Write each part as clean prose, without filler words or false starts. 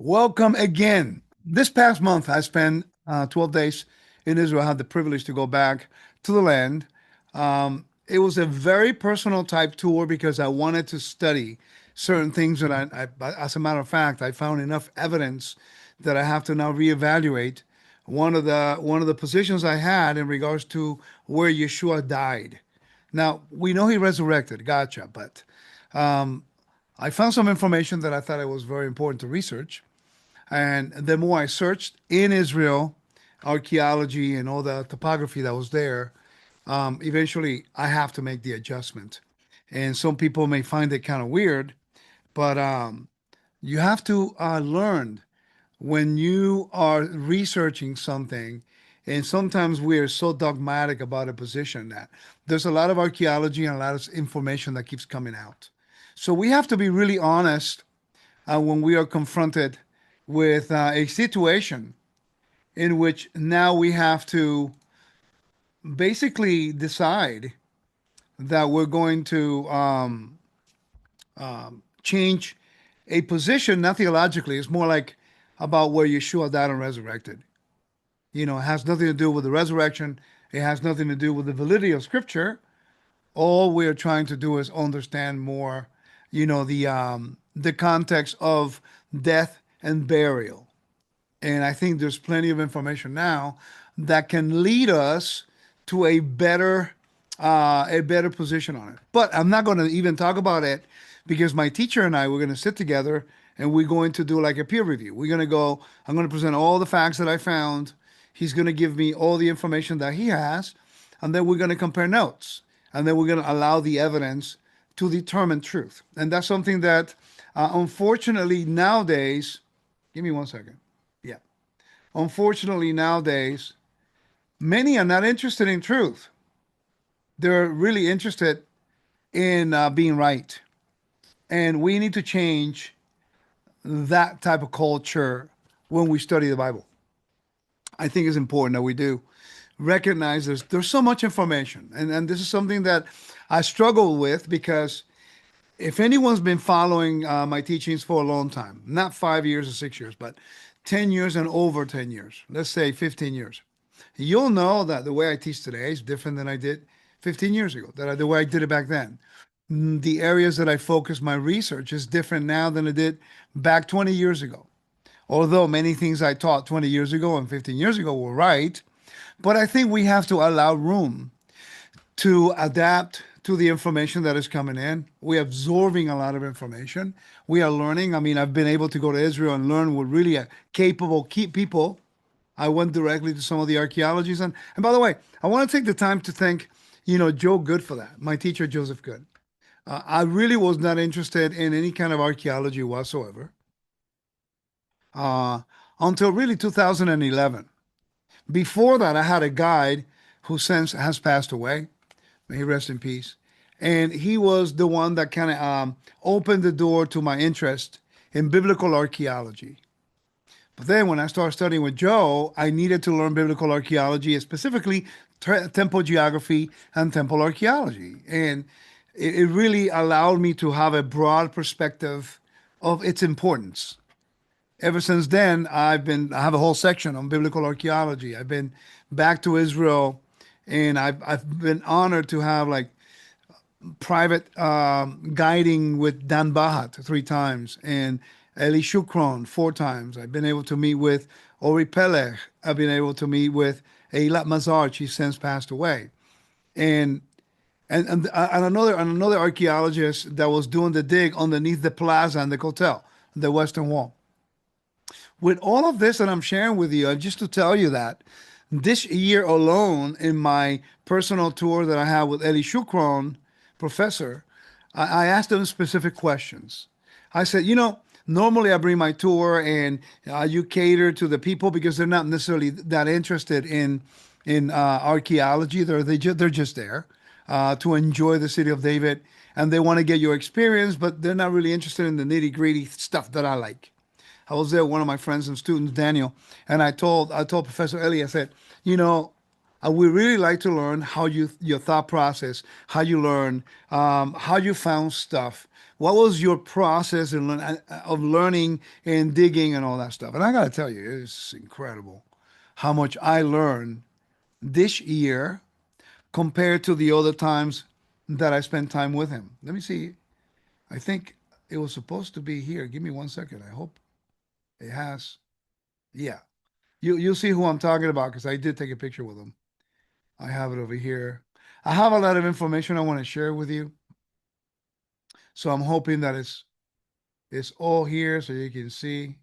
Welcome again. This past month, I spent 12 days in Israel. I had the privilege to go back to the land. It was a very personal type tour because I wanted to study certain things that as a matter of fact, I found enough evidence that I have to now reevaluate one of the positions I had in regards to where Yeshua died. Now, we know he resurrected, gotcha, but um, I found some information that I thought it was very important to research. And the more I searched in Israel, archaeology and all the topography that was there, eventually I have to make the adjustment. And some people may find it kind of weird, but you have to learn when you are researching something. And sometimes we are so dogmatic about a position that there's a lot of archaeology and a lot of information that keeps coming out. So we have to be really honest when we are confronted with a situation in which now we have to basically decide that we're going to change a position, not theologically. It's more like about where Yeshua died and resurrected. It has nothing to do with the resurrection. It has nothing to do with the validity of Scripture. All we're trying to do is understand more, the context of death and burial. And I think there's plenty of information now that can lead us to a better position on it. But I'm not going to even talk about it because my teacher and I we're going to sit together and we're going to do like a peer review. We're going to go. I'm going to present all the facts that I found. He's going to give me all the information that he has, and then we're going to compare notes, and then we're going to allow the evidence to determine truth. And that's something that, unfortunately, nowadays. Give me one second. Yeah. Unfortunately, nowadays, many are not interested in truth. They're really interested in being right. And we need to change that type of culture when we study the Bible. I think it's important that we do recognize there's so much information. And this is something that I struggle with because if anyone's been following my teachings for a long time, not 5 years or 6 years, but 10 years and over 10 years, let's say 15 years, you'll know that the way I teach today is different than I did 15 years ago, the way I did it back then. The areas that I focus my research is different now than it did back 20 years ago. Although many things I taught 20 years ago and 15 years ago were right, but I think we have to allow room to adapt to the information that is coming in. We're absorbing a lot of information. We are learning. I mean, I've been able to go to Israel and learn with really capable key people. I went directly to some of the archaeologies. And by the way, I want to take the time to thank, Joe Good for that, my teacher, Joseph Good. I really was not interested in any kind of archaeology whatsoever uh, until really 2011. Before that, I had a guide who since has passed away. May he rest in peace. And he was the one that kind of opened the door to my interest in biblical archaeology. But then when I started studying with Joe, I needed to learn biblical archaeology, specifically temple geography and temple archaeology. And it really allowed me to have a broad perspective of its importance. Ever since then, I have a whole section on biblical archaeology. I've been back to Israel, and I've been honored to have like private guiding with Dan Bahat 3 times and Eli Shukron 4 times. I've been able to meet with Ori Pelech. I've been able to meet with Eilat Mazar. She's since passed away, and and another archaeologist that was doing the dig underneath the plaza and the hotel, the Western Wall. With all of this that I'm sharing with you, just to tell you that this year alone, in my personal tour that I had with Eli Shukron, professor, I asked him specific questions. I said, normally I bring my tour and you cater to the people because they're not necessarily that interested in archaeology. They're just there to enjoy the city of David, and they want to get your experience, but they're not really interested in the nitty gritty stuff that I like. I was there with one of my friends and students, Daniel, and I told Professor Eli, I said, I would really like to learn how your thought process, how you learn, how you found stuff. what was your process of learning and digging and all that stuff? And I got to tell you, it's incredible how much I learned this year compared to the other times that I spent time with him. Let me see. I think it was supposed to be here. Give me 1 second. I hope it has. Yeah. You'll see who I'm talking about because I did take a picture with him. I have it over here. I have a lot of information I want to share with you. So I'm hoping that it's all here so you can see.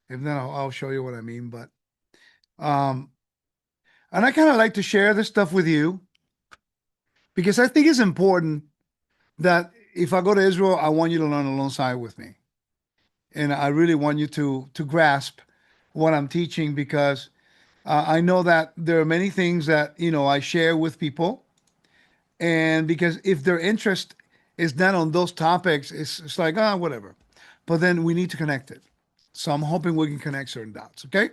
If not, I'll show you what I mean. But um, and I kind of like to share this stuff with you because I think it's important that if I go to Israel, I want you to learn alongside with me, and I really want you to grasp what I'm teaching because I know that there are many things that I share with people, and because if their interest is not on those topics, it's like whatever. But then we need to connect it. So I'm hoping we can connect certain dots. Okay.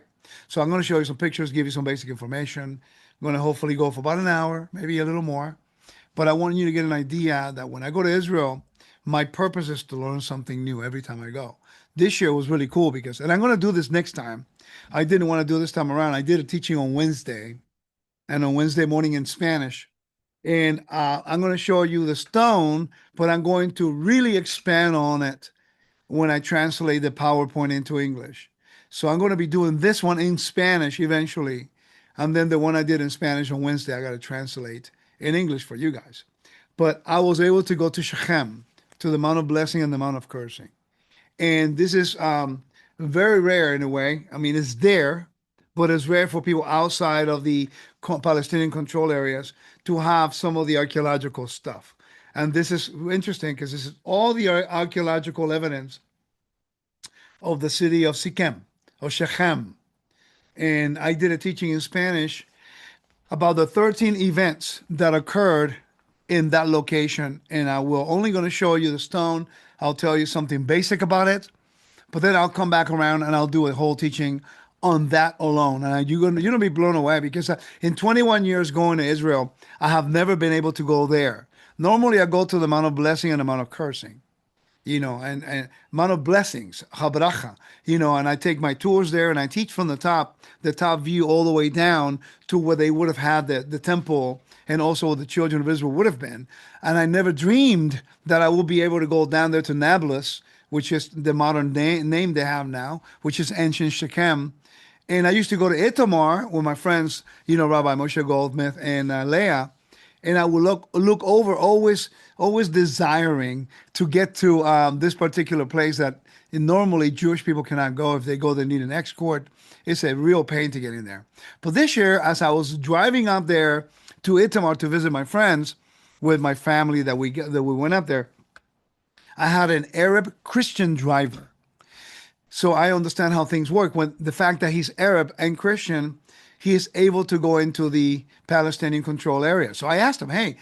So I'm going to show you some pictures, give you some basic information. I'm going to hopefully go for about an hour, maybe a little more. But I want you to get an idea that when I go to Israel, my purpose is to learn something new every time I go. This year was really cool because, and I'm going to do this next time. I didn't want to do this time around. I did a teaching on Wednesday and on Wednesday morning in Spanish. And I'm going to show you the stone, but I'm going to really expand on it when I translate the PowerPoint into English. So I'm going to be doing this one in Spanish eventually. And then the one I did in Spanish on Wednesday, I got to translate in English for you guys. But I was able to go to Shechem, to the Mount of Blessing and the Mount of Cursing. And this is very rare in a way. I mean, it's there, but it's rare for people outside of the Palestinian control areas to have some of the archaeological stuff. And this is interesting because this is all the archaeological evidence of the city of Sikhem, of Shechem. And I did a teaching in Spanish about the 13 events that occurred in that location. And I will only going to show you the stone. I'll tell you something basic about it, but then I'll come back around and I'll do a whole teaching on that alone. And you're gonna be blown away because in 21 years going to Israel, I have never been able to go there. Normally, I go to the Mount of Blessing and the Mount of Cursing, and Mount of Blessings, Habracha, and I take my tours there and I teach from the top view all the way down to where they would have had the temple and also where the children of Israel would have been. And I never dreamed that I would be able to go down there to Nablus, which is the modern name they have now, which is ancient Shechem. And I used to go to Itamar with my friends, Rabbi Moshe Goldsmith and Leah, and I would look over, always desiring to get to this particular place that normally Jewish people cannot go. If they go, they need an escort. It's a real pain to get in there. But this year, as I was driving up there to Itamar to visit my friends with my family that we went up there, I had an Arab Christian driver. So I understand how things work. When the fact that he's Arab and Christian, he is able to go into the Palestinian control area. So I asked him, hey,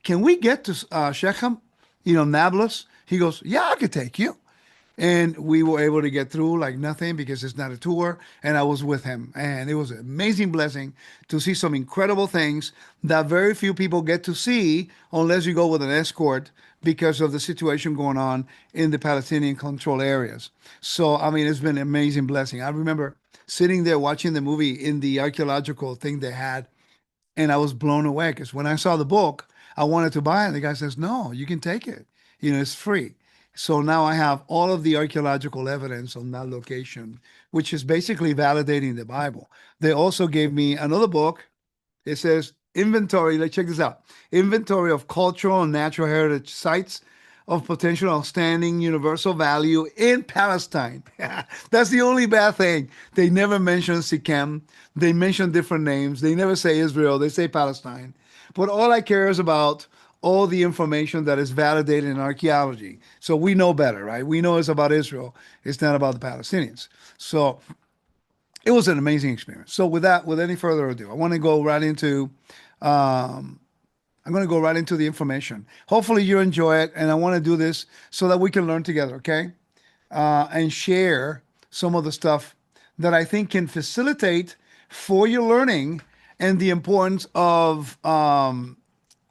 can we get to Shechem, Nablus? He goes, yeah, I could take you. And we were able to get through like nothing because it's not a tour. And I was with him. And it was an amazing blessing to see some incredible things that very few people get to see unless you go with an escort because of the situation going on in the Palestinian control areas. So, I mean, it's been an amazing blessing. I remember sitting there watching the movie in the archaeological thing they had, and I was blown away because when I saw the book, I wanted to buy it. The guy says, no, you can take it. It's free. So now I have all of the archaeological evidence on that location, which is basically validating the Bible. They also gave me another book. It says inventory. Let's check this out. Inventory of cultural and natural heritage sites of potential outstanding universal value in Palestine. That's the only bad thing. They never mention Sikhem. They mention different names. They never say Israel. They say Palestine. But all I care is about all the information that is validated in archaeology. So we know better, right? We know it's about Israel. It's not about the Palestinians. So it was an amazing experience. So with that, with any further ado, I want to go right into I'm going to go right into the information. Hopefully you enjoy it, and I want to do this so that we can learn together, okay? And share some of the stuff that I think can facilitate for your learning and the importance of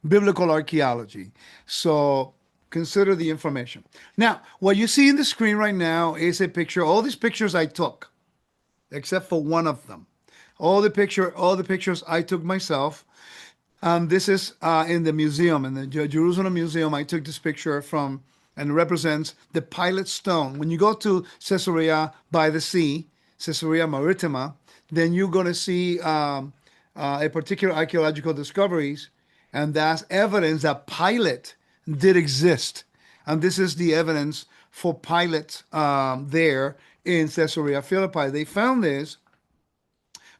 biblical archaeology. So Consider the information. Now, what you see in the screen right now is a picture. All these pictures I took, except for one of them. All the pictures I took myself. This is in the museum, in the Jerusalem Museum. I took this picture from, and it represents the Pilot Stone. When you go to Caesarea by the sea, Caesarea Maritima, then you're going to see a particular archaeological discoveries, and that's evidence that Pilate did exist. And this is the evidence for Pilate there in Caesarea Philippi. They found this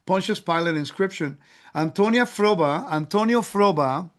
Pontius Pilate inscription. Antonio Froba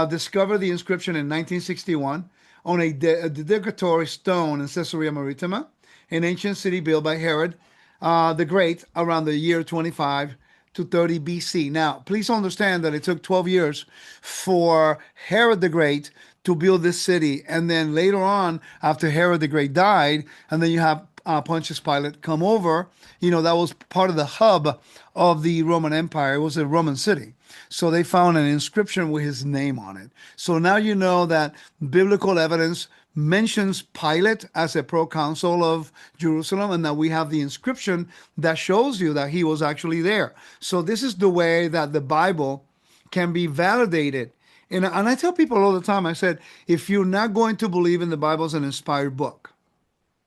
discovered the inscription in 1961 on a dedicatory stone in Caesarea Maritima, an ancient city built by Herod the Great around the year 25 to 30 BC. Now, please understand that it took 12 years for Herod the Great to build this city. And then later on, after Herod the Great died, and then you have Pontius Pilate come over, that was part of the hub of the Roman Empire. It was a Roman city. So they found an inscription with his name on it. So now you know that biblical evidence mentions Pilate as a proconsul of Jerusalem, and that we have the inscription that shows you that he was actually there. So this is the way that the Bible can be validated. And I tell people all the time, I said, if you're not going to believe in the Bible as an inspired book,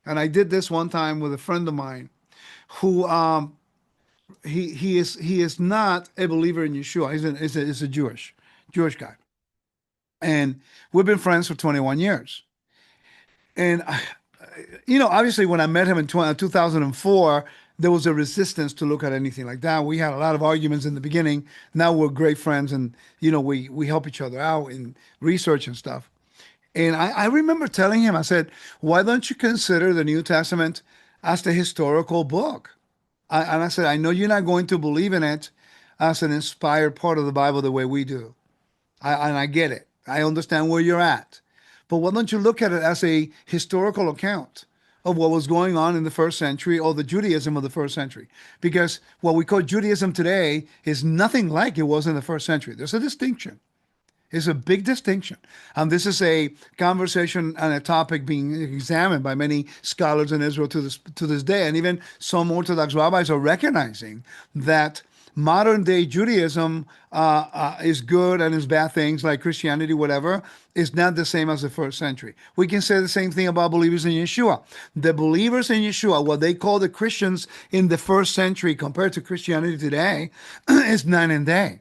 and I did this one time with a friend of mine who he is not a believer in Yeshua. He's a Jewish guy. And we've been friends for 21 years. And, obviously when I met him in 2004, there was a resistance to look at anything like that. We had a lot of arguments in the beginning. Now we're great friends, and, we help each other out in research and stuff. And I remember telling him, I said, why don't you consider the New Testament as the historical book? And I said, I know you're not going to believe in it as an inspired part of the Bible the way we do. And I get it. I understand where you're at. But why don't you look at it as a historical account of what was going on in the first century, or the Judaism of the first century? Because what we call Judaism today is nothing like it was in the first century. There's a distinction. It's a big distinction. And this is a conversation and a topic being examined by many scholars in Israel to this day. And even some Orthodox rabbis are recognizing that modern day Judaism is good and is bad things, like Christianity, whatever, is not the same as the first century. We can say the same thing about believers in Yeshua. The believers in Yeshua, what they call the Christians in the first century compared to Christianity today, is night and day.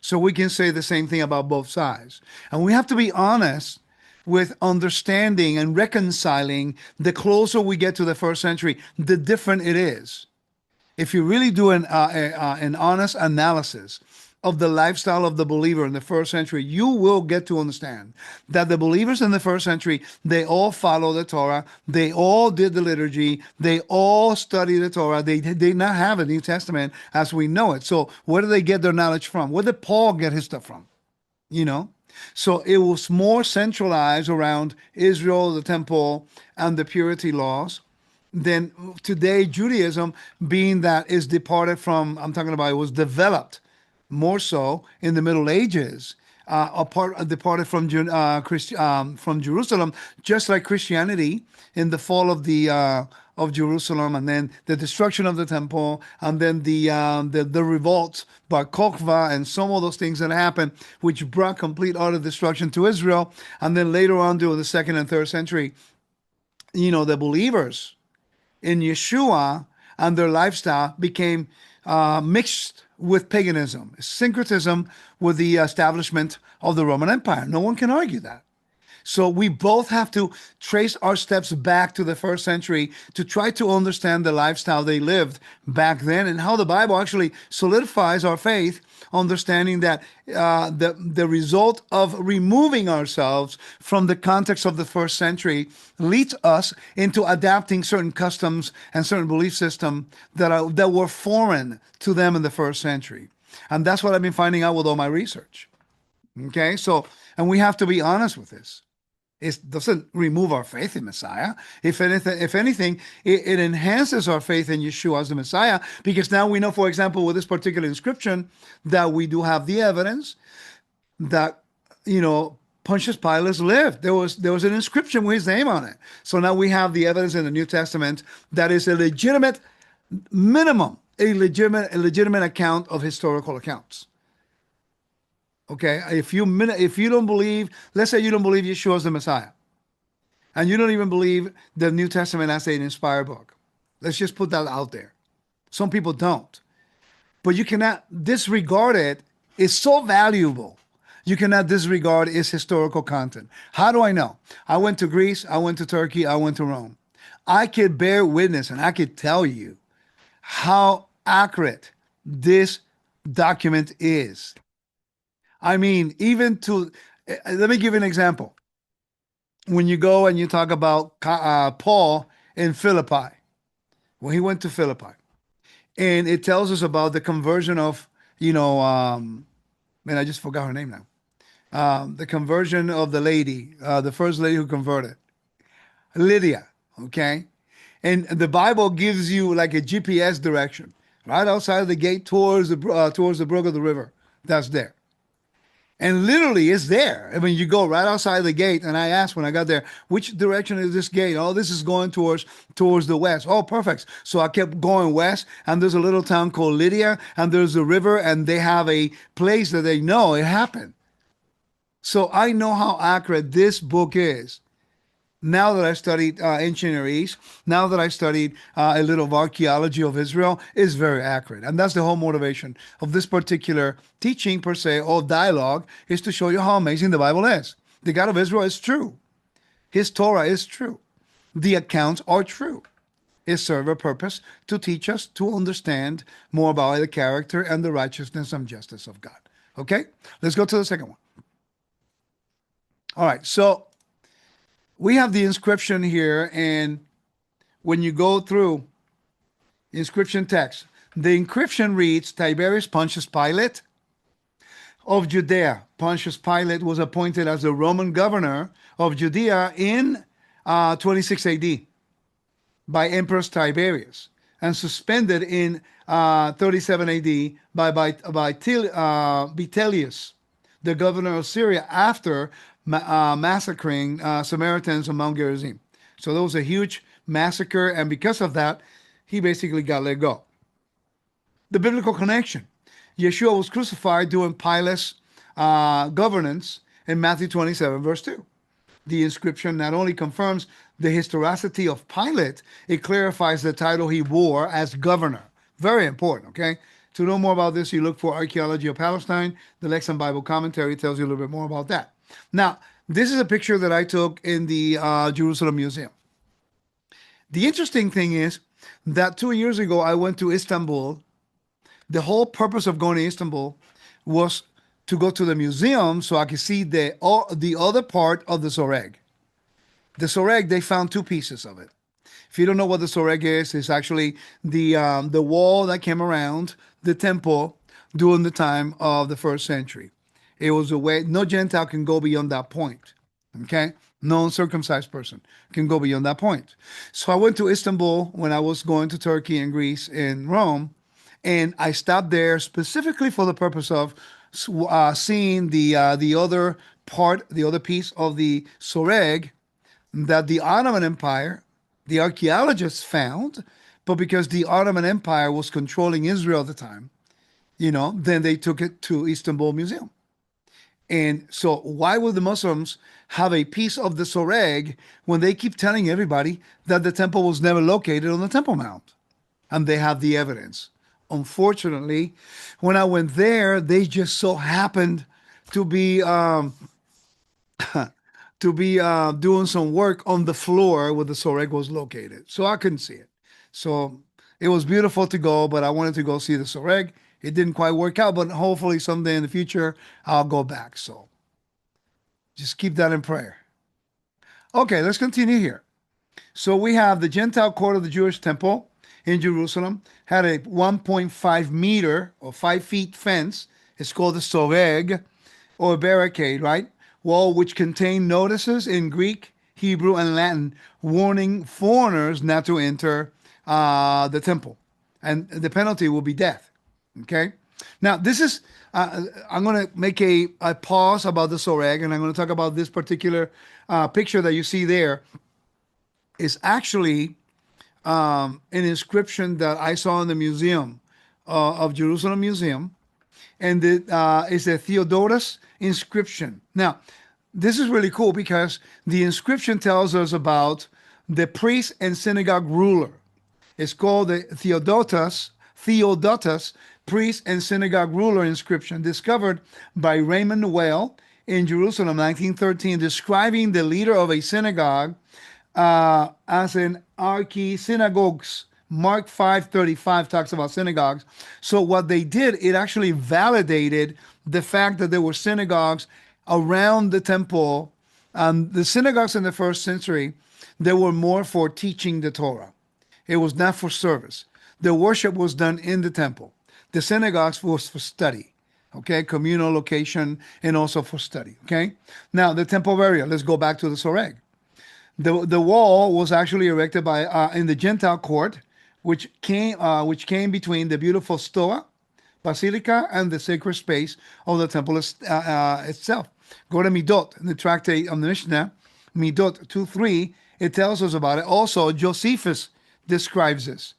So we can say the same thing about both sides. And we have to be honest with understanding and reconciling. The closer we get to the first century, the different it is. If you really do an honest analysis of the lifestyle of the believer in the first century, you will get to understand that the believers in the first century, they all follow the Torah, they all did the liturgy, they all studied the Torah. They did not have a New Testament as we know it. So where do they get their knowledge from? Where did Paul get his stuff from? So it was more centralized around Israel, the temple, and the purity laws. Then today, Judaism, being that is departed from, I'm talking about, it was developed more so in the Middle Ages, departed from Jerusalem, just like Christianity in the fall of Jerusalem, and then the destruction of the temple, and then the revolt by Kokva, and some of those things that happened, which brought complete utter destruction to Israel. And then later on, during the second and third century, the believers in Yeshua and their lifestyle became mixed with paganism, syncretism with the establishment of the Roman Empire. No one can argue that. So we both have to trace our steps back to the first century to try to understand the lifestyle they lived back then, and how the Bible actually solidifies our faith, understanding that the result of removing ourselves from the context of the first century leads us into adapting certain customs and certain belief systems that were foreign to them in the first century. And that's what I've been finding out with all my research. Okay, so, and we have to be honest with this. It doesn't remove our faith in Messiah. If anything, it enhances our faith in Yeshua as the Messiah, because now we know, for example, with this particular inscription, that we do have the evidence that, Pontius Pilate lived. There was an inscription with his name on it. So now we have the evidence in the New Testament that is a legitimate minimum, a legitimate account of historical accounts. Okay, if you don't believe, let's say you don't believe Yeshua is the Messiah, and you don't even believe the New Testament as an inspired book. Let's just put that out there. Some people don't, but you cannot disregard it. It's so valuable. You cannot disregard its historical content. How do I know? I went to Greece, I went to Turkey, I went to Rome. I could bear witness and I could tell you how accurate this document is. I mean, even to, let me give you an example. When you go and you talk about Paul in Philippi, when he went to Philippi, and it tells us about the conversion of, man, I just forgot her name now. The conversion of the lady, the first lady who converted, Lydia, okay? And the Bible gives you like a GPS direction right outside of the gate towards the brook of the river. That's there. And literally it's there. I mean, you go right outside the gate, and I asked when I got there, which direction is this gate? Oh, this is going towards the west. Oh, perfect. So I kept going west, and there's a little town called Lydia, and there's a river, and they have a place that they know it happened. So I know how accurate this book is. Now that I studied ancient Near East, now that I studied a little of archaeology of Israel, is very accurate. And that's the whole motivation of this particular teaching per se, or dialogue, is to show you how amazing the Bible is. The God of Israel is true. His Torah is true. The accounts are true. It serves a purpose to teach us to understand more about the character and the righteousness and justice of God. Okay? Let's go to the second one. All right, so we have the inscription here, and when you go through the inscription text, the inscription reads, Tiberius Pontius Pilate of Judea. Pontius Pilate was appointed as the Roman governor of Judea in 26 AD by Emperor Tiberius, and suspended in 37 AD by Vitellius, the governor of Syria, after massacring Samaritans on Mount Gerizim. So there was a huge massacre, and because of that, he basically got let go. The biblical connection. Yeshua was crucified during Pilate's governance in Matthew 27, verse 2. The inscription not only confirms the historicity of Pilate, it clarifies the title he wore as governor. Very important, okay? To know more about this, you look for Archeology of Palestine. The Lexham Bible Commentary tells you a little bit more about that. Now, this is a picture that I took in the Jerusalem Museum. The interesting thing is that 2 years ago, I went to Istanbul. The whole purpose of going to Istanbul was to go to the museum so I could see the other part of the Soreg. The Soreg, they found two pieces of it. If you don't know what the Soreg is, it's actually the wall that came around the temple during the time of the first century. It was a way, no Gentile can go beyond that point. Okay? No uncircumcised person can go beyond that point. So I went to Istanbul when I was going to Turkey and Greece and Rome, and I stopped there specifically for the purpose of seeing the other part, the other piece of the Soreg that the Ottoman Empire, the archaeologists found, but because the Ottoman Empire was controlling Israel at the time, then they took it to Istanbul Museum. And so why would the Muslims have a piece of the Soreg when they keep telling everybody that the temple was never located on the Temple Mount? And they have the evidence. Unfortunately, when I went there, they just so happened to be doing some work on the floor where the Soreg was located. So I couldn't see it. So it was beautiful to go, but I wanted to go see the Soreg. It didn't quite work out, but hopefully someday in the future, I'll go back. So just keep that in prayer. Okay, let's continue here. So we have the Gentile court of the Jewish temple in Jerusalem, had a 1.5 meter or 5 feet fence. It's called the Soreg, or barricade, right? Wall which contained notices in Greek, Hebrew, and Latin warning foreigners not to enter the temple. And the penalty will be death. Okay? Now, this is, I'm going to make a pause about the Soreg, and I'm going to talk about this particular picture that you see there. Is actually an inscription that I saw in the Museum of Jerusalem Museum, and it is a Theodotus inscription. Now, this is really cool because the inscription tells us about the priest and synagogue ruler. It's called the Theodotus, priest and synagogue ruler inscription, discovered by Raymond Weil in Jerusalem, 1913, describing the leader of a synagogue as an archi-synagogues. Mark 5:35 talks about synagogues. So what they did, it actually validated the fact that there were synagogues around the temple. The synagogues in the first century, they were more for teaching the Torah. It was not for service. The worship was done in the temple. The synagogues was for study, okay, communal location, and also for study, okay? Now, the temple area, let's go back to the Soreg. The wall was actually erected by in the Gentile court, which came between the beautiful Stoa, Basilica, and the sacred space of the temple itself. Go to Midot, in the tractate of the Mishnah, Midot 2:3, it tells us about it. Also, Josephus describes this.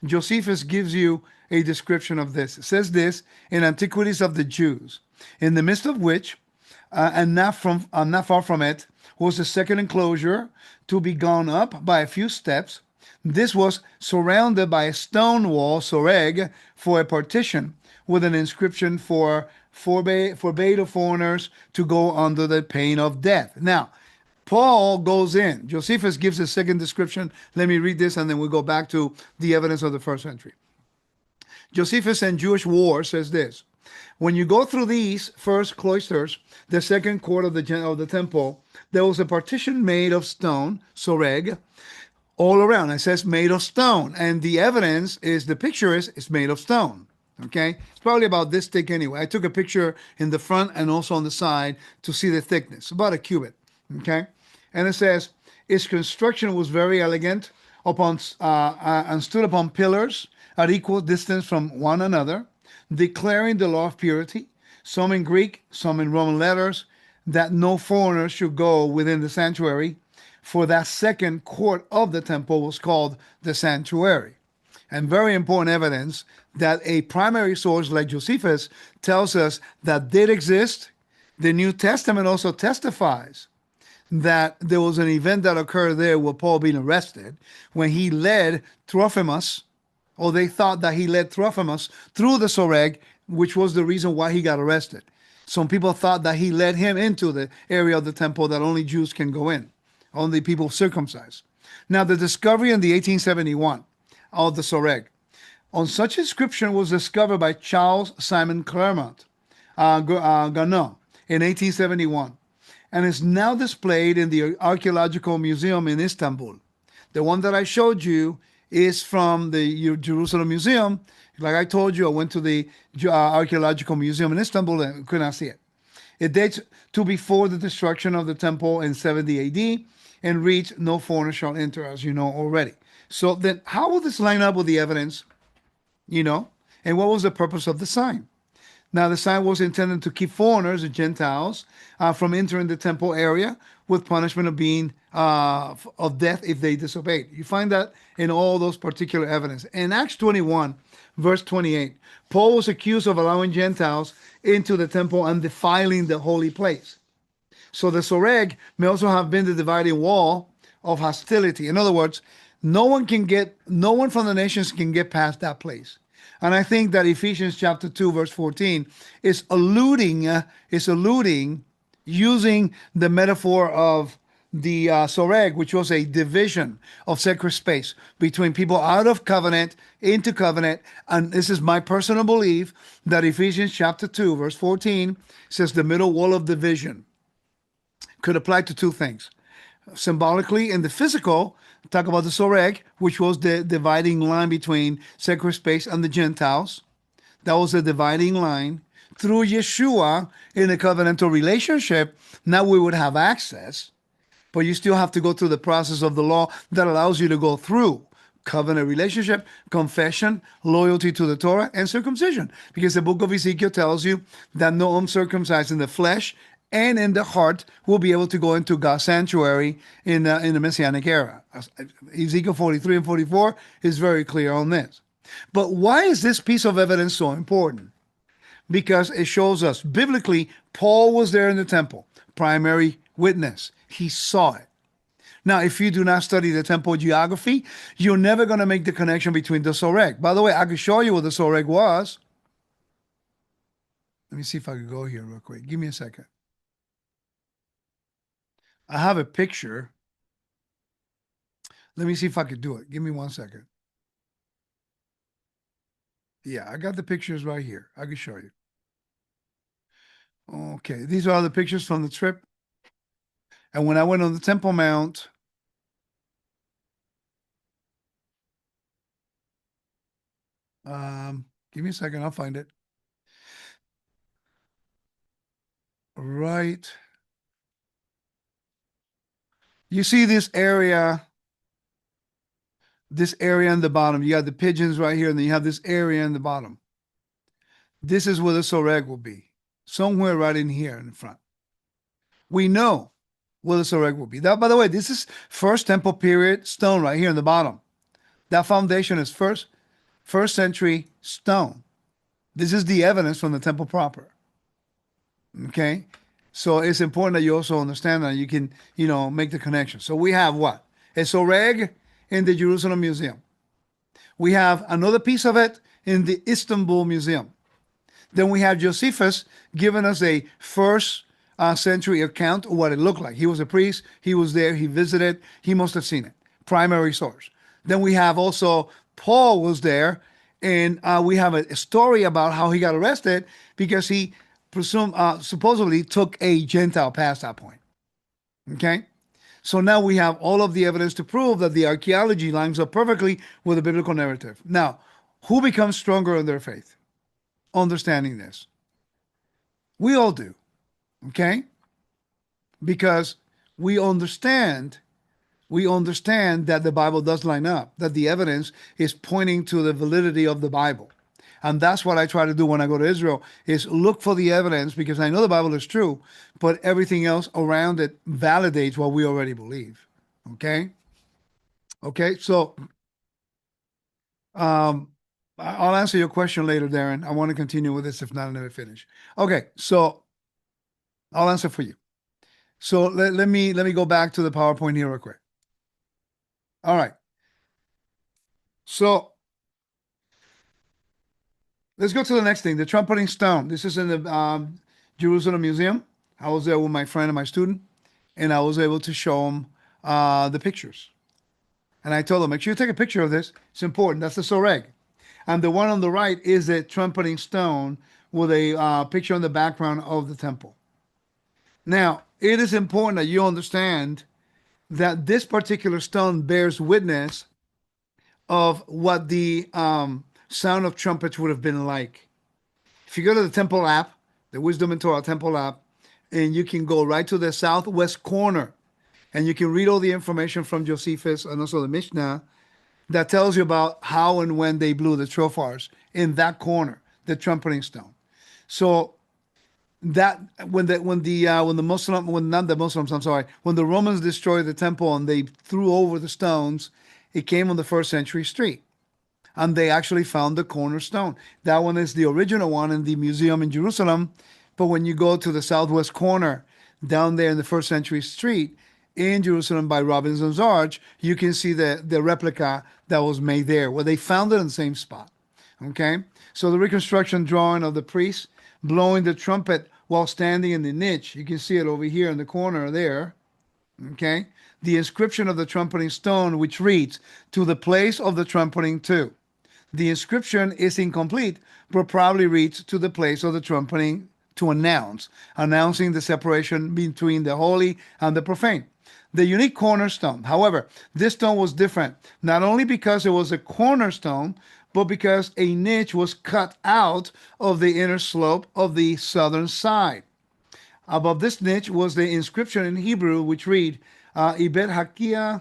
Josephus gives you a description of this. It says this in Antiquities of the Jews, in the midst of which, and not far from it, was the second enclosure to be gone up by a few steps. This was surrounded by a stone wall, soreg, for a partition, with an inscription forbade of foreigners to go under the pain of death. Now, Paul goes in. Josephus gives a second description. Let me read this, and then we'll go back to the evidence of the first century. Josephus and Jewish War says this: when you go through these first cloisters, the second court of the temple, there was a partition made of stone, soreg, all around. It says made of stone, and the evidence is the picture is it's made of stone. Okay, it's probably about this thick anyway. I took a picture in the front and also on the side to see the thickness, about a cubit. Okay, and it says its construction was very elegant, and stood upon pillars at equal distance from one another, declaring the law of purity, some in Greek, some in Roman letters, that no foreigner should go within the sanctuary, for that second court of the temple was called the sanctuary. And very important evidence that a primary source like Josephus tells us that did exist. The New Testament also testifies that there was an event that occurred there with Paul being arrested when he led Trophimus, or they thought that he led Trophimus through the Soreg, which was the reason why he got arrested. Some people thought that he led him into the area of the temple that only Jews can go in, only people circumcised. Now, the discovery in the 1871 of the Soreg, on such inscription was discovered by Charles Simon Clermont Ganot in 1871, and is now displayed in the Archeological Museum in Istanbul. The one that I showed you is from the Jerusalem Museum. Like I told you, I went to the Archaeological Museum in Istanbul and could not see it. It dates to before the destruction of the temple in 70 AD and reads, no foreigner shall enter, as you know already. So then how will this line up with the evidence, and what was the purpose of the sign? Now, the sign was intended to keep foreigners, the Gentiles, from entering the temple area with punishment of being of death if they disobeyed. You find that in all those particular evidence. In Acts 21, verse 28, Paul was accused of allowing Gentiles into the temple and defiling the holy place. So the Soreg may also have been the dividing wall of hostility. In other words, no one from the nations can get past that place. And I think that Ephesians chapter 2, verse 14 is alluding using the metaphor of the Soreg, which was a division of sacred space between people out of covenant into covenant. And this is my personal belief that Ephesians chapter 2, verse 14 says the middle wall of division could apply to two things. Symbolically, in the physical, talk about the Soreg, which was the dividing line between sacred space and the Gentiles. That was the dividing line. Through Yeshua, in a covenantal relationship, now we would have access, but you still have to go through the process of the law that allows you to go through covenant relationship, confession, loyalty to the Torah, and circumcision. Because the book of Ezekiel tells you that no uncircumcised in the flesh and in the heart will be able to go into God's sanctuary in the Messianic era. Ezekiel 43 and 44 is very clear on this. But why is this piece of evidence so important? Because it shows us biblically, Paul was there in the temple, primary witness. He saw it. Now, if you do not study the temple geography, you're never going to make the connection between the soreg. By the way, I could show you what the soreg was. Let me see if I could go here real quick. Give me a second. I have a picture. Let me see if I could do it. Give me 1 second. Yeah, I got the pictures right here. I can show you. Okay, these are the pictures from the trip. And when I went on the Temple Mount, give me a second, I'll find it. Right. You see this area in the bottom. You got the pigeons right here, and then you have this area in the bottom. This is where the soreg will be, somewhere right in here in the front. We know where the soreg will be. That, by the way, this is first temple period stone right here in the bottom. That foundation is first century stone. This is the evidence from the temple proper. Okay? So it's important that you also understand that you can, make the connection. So we have what? A soreg in the Jerusalem Museum. We have another piece of it in the Istanbul Museum. Then we have Josephus giving us a first century account of what it looked like. He was a priest. He was there. He visited. He must have seen it. Primary source. Then we have also Paul was there, and we have a story about how he got arrested because he supposedly took a Gentile past that point. Okay? So now we have all of the evidence to prove that the archaeology lines up perfectly with the biblical narrative. Now, who becomes stronger in their faith? Understanding this. We all do. Okay? Because we understand that the Bible does line up, that the evidence is pointing to the validity of the Bible. And that's what I try to do when I go to Israel, is look for the evidence, because I know the Bible is true, but everything else around it validates what we already believe. Okay? Okay, so I'll answer your question later, Darren. I want to continue with this. If not, I never finish. Okay, so I'll answer for you. So let me go back to the PowerPoint here real quick. All right. So let's go to the next thing, the trumpeting stone. This is in the Jerusalem Museum. I was there with my friend and my student, and I was able to show him the pictures. And I told him, make sure you take a picture of this. It's important. That's the soreg. And the one on the right is the trumpeting stone with a picture in the background of the temple. Now, it is important that you understand that this particular stone bears witness of what the sound of trumpets would have been like. If you go to the temple app, the Wisdom and Torah temple app, and you can go right to the southwest corner, and you can read all the information from Josephus and also the Mishnah that tells you about how and when they blew the shofars in that corner, the trumpeting stone. So that when the Romans destroyed the temple and they threw over the stones, it came on the first century street, and they actually found the cornerstone. That one is the original one in the museum in Jerusalem. But when you go to the southwest corner down there in the first century street in Jerusalem by Robinson's Arch, you can see the replica that was made there, where they found it in the same spot. Okay, so the reconstruction drawing of the priest blowing the trumpet while standing in the niche, you can see it over here in the corner there. Okay, the inscription of the trumpeting stone, which reads, "To the place of the trumpeting too." The inscription is incomplete, but probably reads, "To the place of the trumpeting to announcing the separation between the holy and the profane." The unique cornerstone. However, this stone was different, not only because it was a cornerstone, but because a niche was cut out of the inner slope of the southern side. Above this niche was the inscription in Hebrew, which read, Ibet Hakia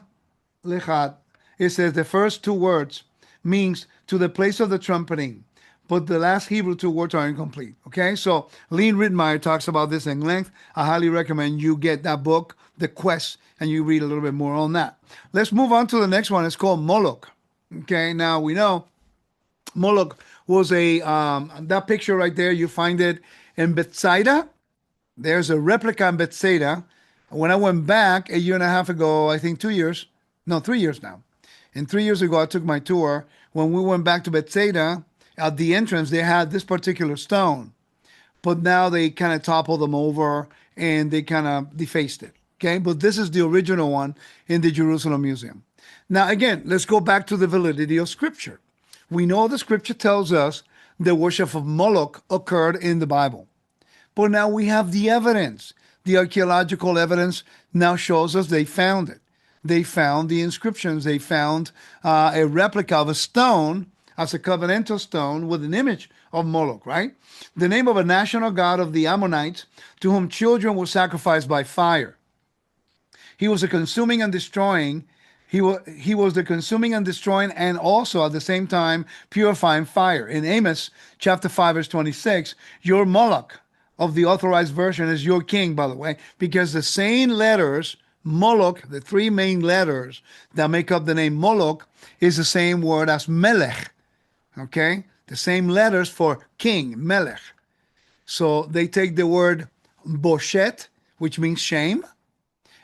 Lechat, it says the first two words means to the place of the trumpeting, but the last Hebrew two words are incomplete. Okay, so Lean Ritmeyer talks about this in length. I highly recommend you get that book, The Quest, and you read a little bit more on that. Let's move on to the next one. It's called Moloch. Okay, now we know Moloch was that picture right there. You find it in Bethsaida. There's a replica in Bethsaida. When I went back a year and a half ago, I think 2 years, no, 3 years now. And 3 years ago, I took my tour. When we went back to Bethsaida, at the entrance, they had this particular stone, but now they kind of toppled them over and they kind of defaced it. Okay, but this is the original one in the Jerusalem Museum. Now, again, let's go back to the validity of Scripture. We know the Scripture tells us the worship of Moloch occurred in the Bible. But now we have the evidence. The archaeological evidence now shows us they found it. They found the inscriptions. They found a replica of a stone as a covenantal stone with an image of Moloch, right? The name of a national god of the Ammonites to whom children were sacrificed by fire. He was a consuming and destroying. He was the consuming and destroying and also at the same time purifying fire. In Amos chapter 5 verse 26, your Moloch of the authorized version is your king, by the way, because the same letters, Moloch, the three main letters that make up the name Moloch, is the same word as Melech. Okay? The same letters for king, Melech. So they take the word Boshet, which means shame,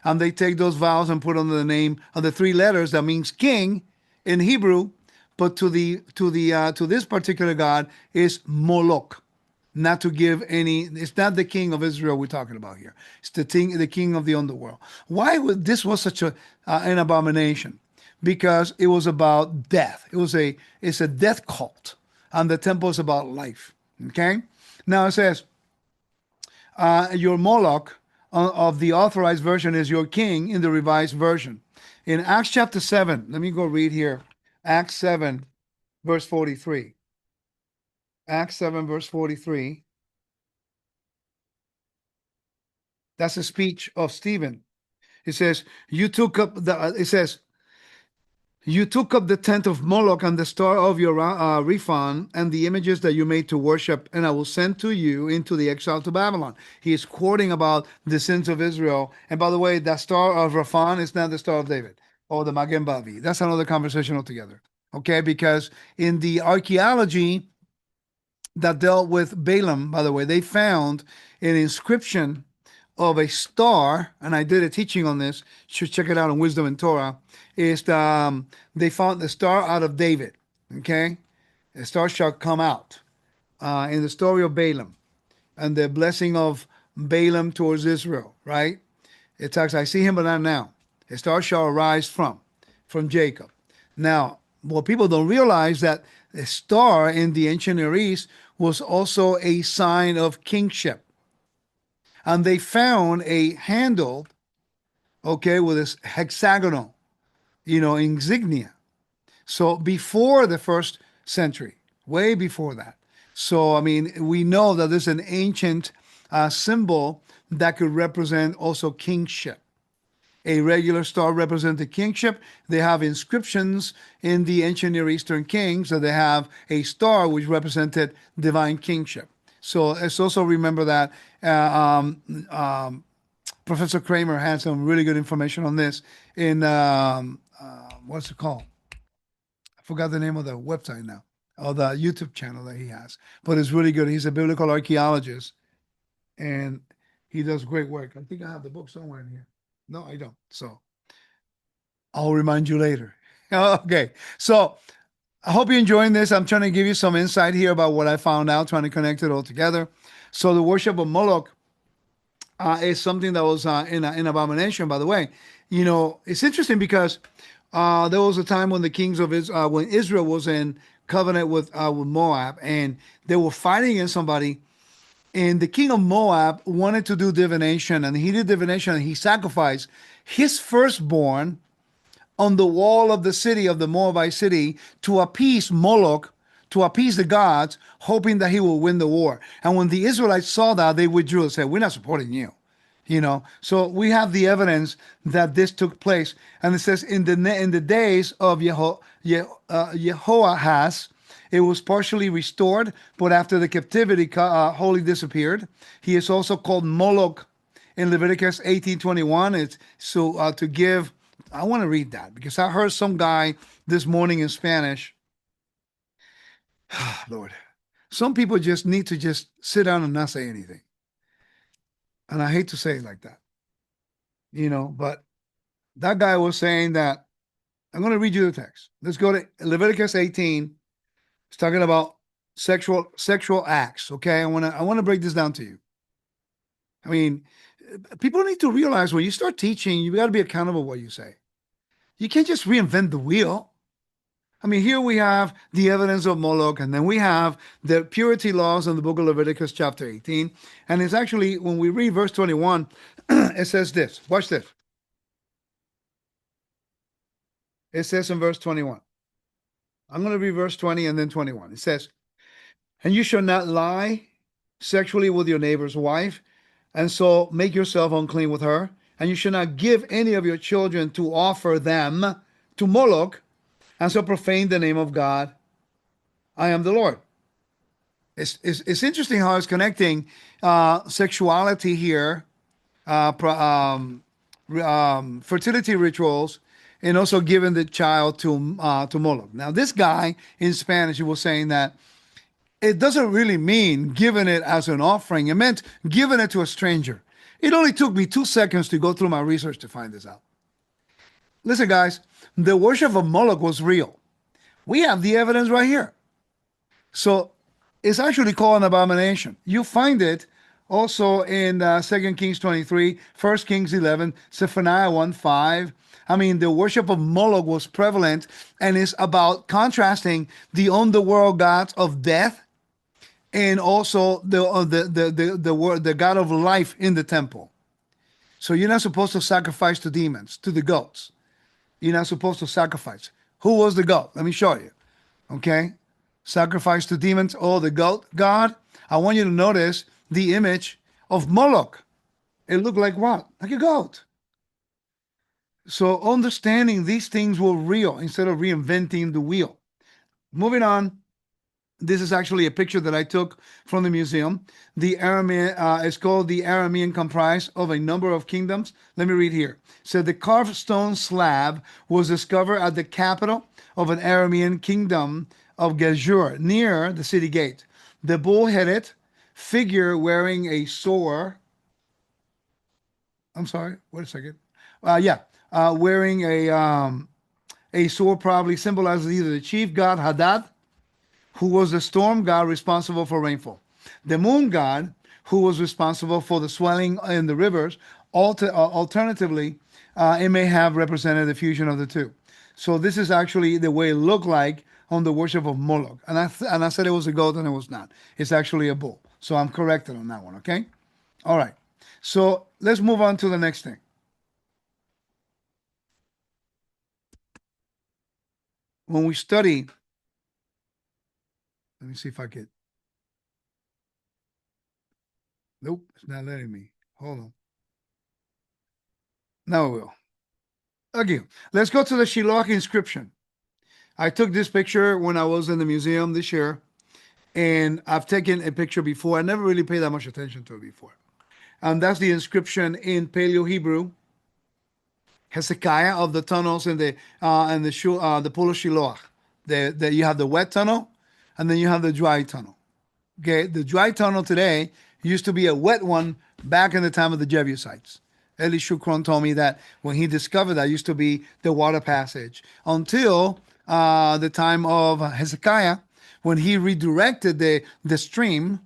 and they take those vowels and put under the name of the three letters that means king in Hebrew, but to this particular god is Moloch. Not to give any, it's not the king of Israel we're talking about here. It's the king of the underworld. Why would this was such an abomination? Because it was about death. It's a death cult, and the temple is about life. Okay. Now it says, your Moloch of the authorized version is your king in the revised version. In Acts chapter 7, let me go read here. Acts 7, verse 43. Acts 7, verse 43. That's a speech of Stephen. It says, you took up the tent of Moloch and the star of your Rephan and the images that you made to worship, and I will send to you into the exile to Babylon. He is quoting about the sins of Israel. And by the way, that star of Rephan is not the Star of David or the Magen Bavi. That's another conversation altogether. Okay, because in the archaeology that dealt with Balaam, by the way, they found an inscription of a star, and I did a teaching on this. You should check it out on Wisdom and Torah. They found the star out of David. Okay, the star shall come out in the story of Balaam and the blessing of Balaam towards Israel. Right? It talks, I see him, but not now. A star shall arise from Jacob. Now, what people don't realize that the star in the ancient Near East was also a sign of kingship. And they found a handle, okay, with this hexagonal, insignia. So before the first century, way before that. So, I mean, we know that there's an ancient symbol that could represent also kingship. A regular star represented kingship. They have inscriptions in the ancient Near Eastern kings that they have a star which represented divine kingship. So let's also remember that Professor Kramer had some really good information on this in, what's it called? I forgot the name of the website now, or the YouTube channel that he has. But it's really good. He's a biblical archaeologist, and he does great work. I think I have the book somewhere in here. No, I don't. So I'll remind you later. Okay. So I hope you're enjoying this. I'm trying to give you some insight here about what I found out, trying to connect it all together. So the worship of Moloch is something that was in abomination, by the way. It's interesting because there was a time when the kings of Israel, when Israel was in covenant with Moab, and they were fighting against somebody. And the king of Moab wanted to do divination, and he did divination, and he sacrificed his firstborn on the wall of the city, of the Moabite city, to appease Moloch, to appease the gods, hoping that he will win the war. And when the Israelites saw that, they withdrew and said, we're not supporting you. So we have the evidence that this took place, and it says in the days of Jehoahaz, it was partially restored, but after the captivity wholly disappeared. He is also called Moloch in Leviticus 18:21. It's so to give. I want to read that because I heard some guy this morning in Spanish. Lord, some people just need to just sit down and not say anything, and I hate to say it like that, but that guy was saying that. I'm going to read you the text. Let's go to Leviticus 18. It's talking about sexual acts. Okay, I want to break this down to you. I mean, people need to realize when you start teaching, you got to be accountable what you say. You can't just reinvent the wheel. I mean, here we have the evidence of Moloch, and then we have the purity laws in the book of Leviticus, chapter 18. And it's actually, when we read verse 21, it says this. Watch this. It says in verse 21. I'm going to read verse 20 and then 21. It says, "And you shall not lie sexually with your neighbor's wife, and so make yourself unclean with her. And you shall not give any of your children to offer them to Moloch, and so profane the name of God. I am the Lord." It's interesting how it's connecting sexuality here, fertility rituals, and also giving the child to Moloch. Now, this guy in Spanish, he was saying that it doesn't really mean giving it as an offering. It meant giving it to a stranger. It only took me 2 seconds to go through my research to find this out. Listen, guys, the worship of Moloch was real. We have the evidence right here. So it's actually called an abomination. You find it also in 2 Kings 23, 1 Kings 11, Zephaniah 1:5. I mean, the worship of Moloch was prevalent, and is about contrasting the underworld gods of death and also the god of life in the temple. So you're not supposed to sacrifice to demons, to the goats. You're not supposed to sacrifice. Who was the goat? Let me show you. Okay? Sacrifice to demons, oh, the goat god. I want you to notice the image of Moloch. It looked like what? Like a goat. So understanding these things were real instead of reinventing the wheel. Moving on. This is actually a picture that I took from the museum. The Aramean, it's called the Aramean, comprised of a number of kingdoms. Let me read here. It said the carved stone slab was discovered at the capital of an Aramean kingdom of Geshur, near the city gate. The bull-headed figure wearing a sword. I'm sorry. Wait a second. Wearing a sword probably symbolizes either the chief god Hadad, who was the storm god responsible for rainfall, the moon god, who was responsible for the swelling in the rivers. Alternatively, it may have represented the fusion of the two. So this is actually the way it looked like on the worship of Moloch. And I said it was a goat, and it was not. It's actually a bull. So I'm corrected on that one, okay? All right. So let's move on to the next thing. When we study, let me see if I could. Nope, it's not letting me. Hold on. Now it will. Again, let's go to the Shiloh inscription. I took this picture when I was in the museum this year, and I've taken a picture before. I never really paid that much attention to it before. And that's the inscription in Paleo Hebrew, Hezekiah, of the tunnels in the pool of Shiloh. You have the wet tunnel, and then you have the dry tunnel. Okay, the dry tunnel today used to be a wet one back in the time of the Jebusites. Eli Shukron told me that when he discovered that used to be the water passage until the time of Hezekiah, when he redirected the stream,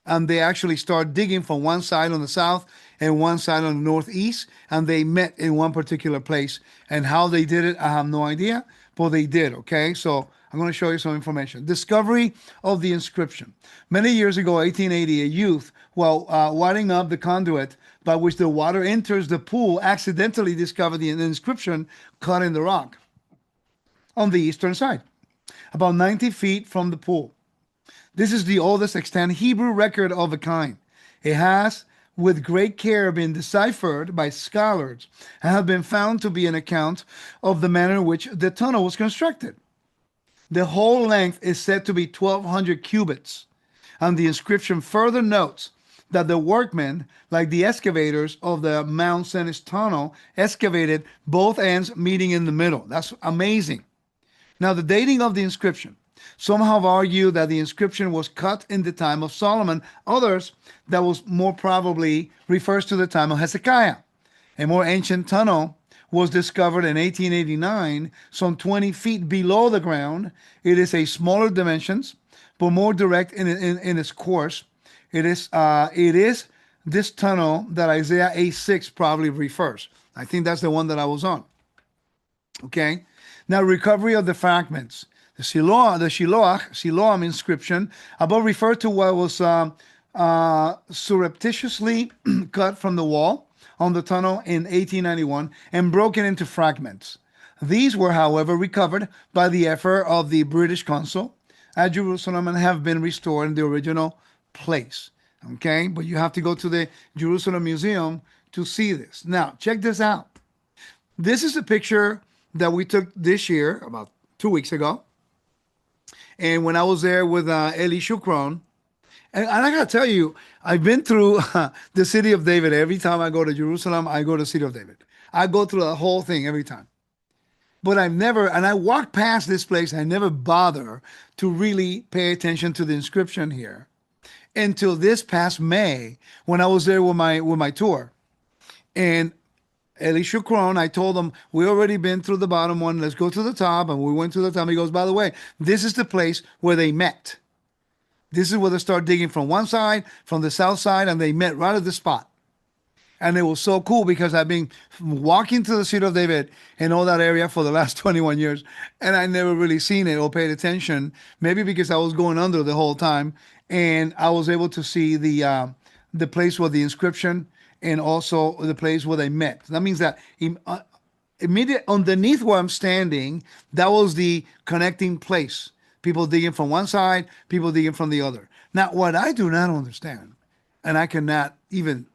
and they actually start digging from one side on the south and one side on the northeast, and they met in one particular place. And how they did it, I have no idea, but they did. Okay, so I'm going to show you some information. Discovery of the inscription. Many years ago, 1880, a youth, while wiring up the conduit by which the water enters the pool, accidentally discovered the inscription cut in the rock on the eastern side, about 90 feet from the pool. This is the oldest extant Hebrew record of a kind. It has with great care been deciphered by scholars and have been found to be an account of the manner in which the tunnel was constructed. The whole length is said to be 1,200 cubits, and the inscription further notes that the workmen, like the excavators of the Mount Cenis tunnel, excavated both ends meeting in the middle. That's amazing. Now, the dating of the inscription. Some have argued that the inscription was cut in the time of Solomon. Others, that was more probably refers to the time of Hezekiah. A more ancient tunnel was discovered in 1889, some 20 feet below the ground. It is a smaller dimensions, but more direct in its course. It is this tunnel that Isaiah 8:6 probably refers. I think that's the one that I was on. Okay. Now, recovery of the fragments. The Siloam inscription above referred to what was surreptitiously cut from the wall on the tunnel in 1891 and broken into fragments. These were, however, recovered by the effort of the British consul at Jerusalem and have been restored in the original place. Okay, but you have to go to the Jerusalem Museum to see this. Now, check this out. This is a picture that we took this year, about 2 weeks ago. And when I was there with Eli Shukron, and I gotta tell you, I've been through the city of David. Every time I go to Jerusalem, I go to the city of David. I go through the whole thing every time. But I've never, and I walk past this place, I never bother to really pay attention to the inscription here until this past May when I was there with my tour. And Eli Shukron, I told him, we already been through the bottom one. Let's go to the top. And we went to the top. He goes, by the way, this is the place where they met. This is where they start digging from one side, from the south side, and they met right at the spot. And it was so cool because I've been walking to the city of David and all that area for the last 21 years, and I never really seen it or paid attention. Maybe because I was going under the whole time, and I was able to see the place where the inscription and also the place where they met. That means that immediate underneath where I'm standing, that was the connecting place. People digging from one side, people digging from the other. Now, what I do not understand, and I cannot even,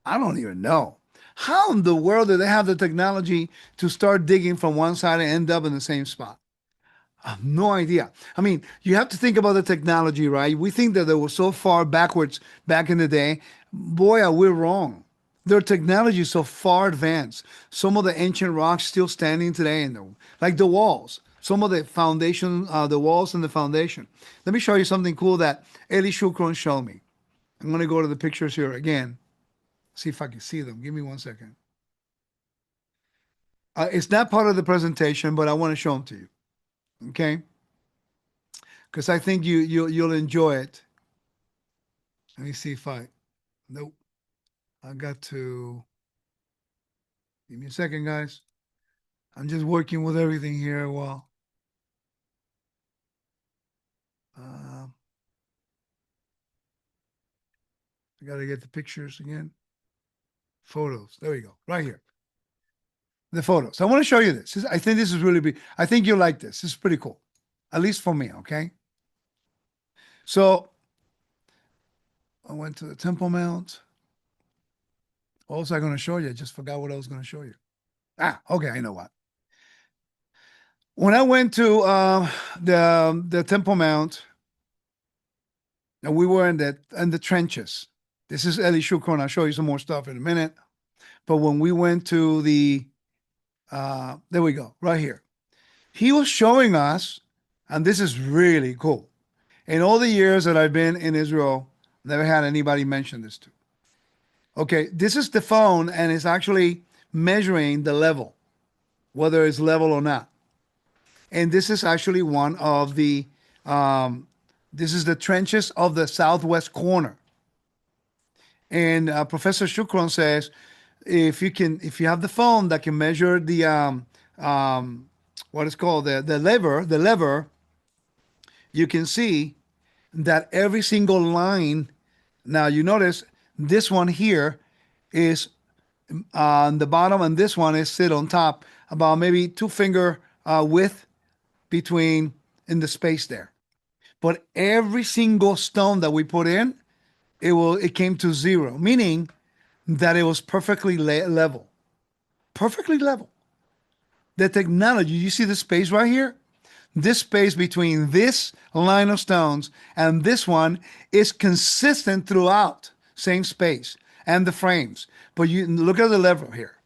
I don't even know. How in the world do they have the technology to start digging from one side and end up in the same spot? I have no idea. I mean, you have to think about the technology, right? We think that they were so far backwards back in the day. Boy, are we wrong. Their technology is so far advanced. Some of the ancient rocks still standing today, like the walls. Some of the foundation, the walls and the foundation. Let me show you something cool that Eli Shukron showed me. I'm going to go to the pictures here again. See if I can see them. Give me 1 second. It's not part of the presentation, but I want to show them to you. Okay? Because I think you'll enjoy it. Let me see if nope. I got to, give me a second, guys. I'm just working with everything here while, I got to get the pictures again. Photos. There we go. Right here. The photos. I want to show you this. I think this is really big. I think you'll like this. This is pretty cool. At least for me, okay? So I went to the Temple Mount. What was I going to show you? I just forgot what I was going to show you. Okay, I know what. When I went to the Temple Mount, and we were in the trenches. This is Eli Shukron. I'll show you some more stuff in a minute. But when we went to there we go, right here. He was showing us, and this is really cool. In all the years that I've been in Israel, never had anybody mention this to. Okay, this is the phone, and it's actually measuring the level, whether it's level or not. And this is actually one of this is the trenches of the southwest corner. And Professor Shukron says, if you have the phone that can measure the what is called the lever, you can see that every single line. Now you notice this one here is on the bottom, and this one is sit on top, about maybe 2 finger width between in the space there. But every single stone that we put in It came to zero, meaning that it was perfectly level, perfectly level. The technology, you see the space right here? This space between this line of stones and this one is consistent throughout, same space and the frames. But you look at the level here.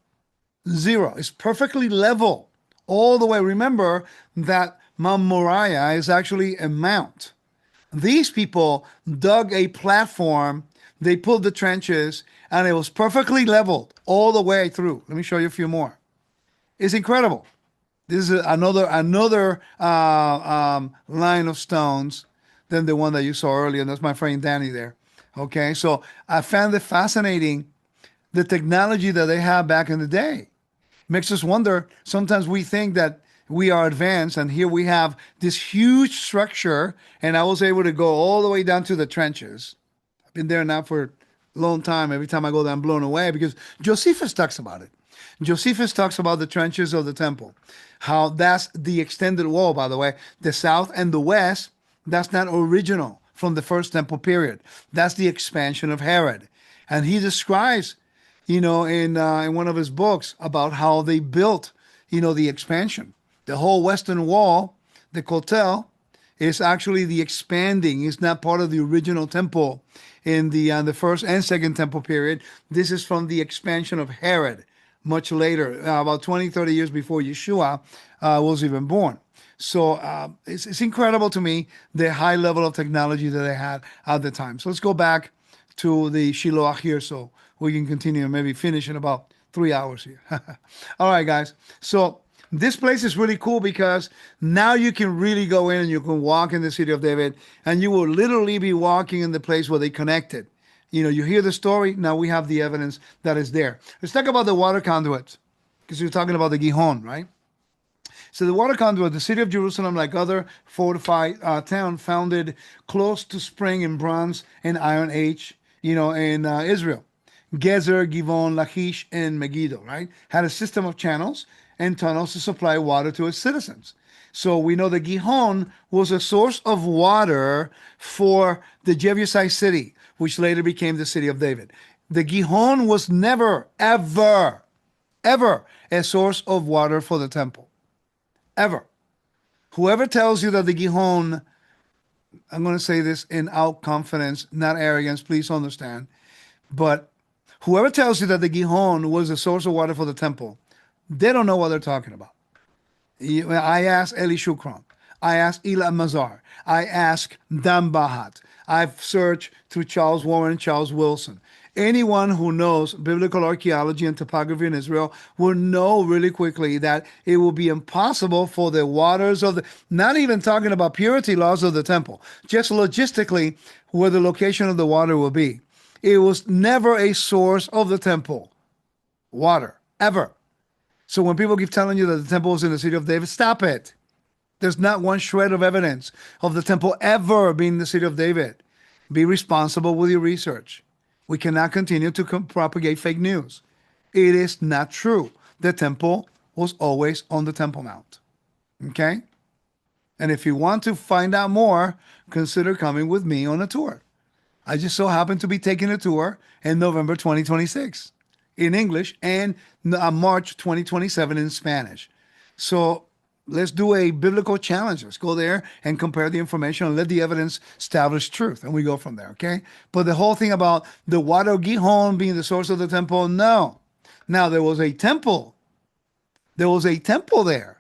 Zero. It's perfectly level all the way. Remember that Mount Moriah is actually a mount. These people dug a platform, they pulled the trenches, and it was perfectly leveled all the way through. Let me show you a few more. It's incredible. This is another line of stones than the one that you saw earlier. And that's my friend Danny there. Okay, so I found it fascinating the technology that they had back in the day. Makes us wonder. Sometimes we think that we are advanced, and here we have this huge structure. And I was able to go all the way down to the trenches. I've been there now for a long time. Every time I go there, I'm blown away because Josephus talks about it. Josephus talks about the trenches of the temple, how that's the extended wall, by the way. The south and the west, that's not original from the first temple period. That's the expansion of Herod. And he describes, in one of his books about how they built, the expansion. The whole western wall, the Kotel, is actually the expanding. It's not part of the original temple in the first and second temple period. This is from the expansion of Herod much later, about 20, 30 years before Yeshua was even born. So it's incredible to me the high level of technology that they had at the time. So let's go back to the Shiloh here so we can continue and maybe finish in about 3 hours here. All right, guys. So this place is really cool because now you can really go in and you can walk in the city of David and you will literally be walking in the place where they connected. You hear the story. Now we have the evidence that is there. Let's talk about the water conduits because you're talking about the Gihon, right? So the water conduit, the city of Jerusalem, like other fortified town, founded close to spring in Bronze and Iron Age, in Israel. Gezer, Givon, Lachish, and Megiddo, right? Had a system of channels and tunnels to supply water to its citizens. So we know that Gihon was a source of water for the Jebusite city, which later became the city of David. The Gihon was never, ever, ever a source of water for the temple. Ever. Whoever tells you that the Gihon, I'm going to say this in out confidence, not arrogance, please understand, but whoever tells you that the Gihon was a source of water for the temple, they don't know what they're talking about. I asked Eli Shukran. I asked Ilan Mazar. I asked Dan Bahat. I've searched through Charles Warren and Charles Wilson. Anyone who knows biblical archaeology and topography in Israel will know really quickly that it will be impossible for the waters of the, not even talking about purity laws of the temple, just logistically where the location of the water will be. It was never a source of the temple. Water, ever. So when people keep telling you that the temple was in the city of David, stop it. There's not one shred of evidence of the temple ever being the city of David. Be responsible with your research. We cannot continue to propagate fake news. It is not true. The temple was always on the Temple Mount. Okay? And if you want to find out more, consider coming with me on a tour. I just so happen to be taking a tour in November 2026 in English and March 2027 in Spanish. So let's do a biblical challenge. Let's go there and compare the information and let the evidence establish truth. And we go from there, okay? But the whole thing about the water of Gihon being the source of the temple, no. Now, there was a temple. There was a temple there,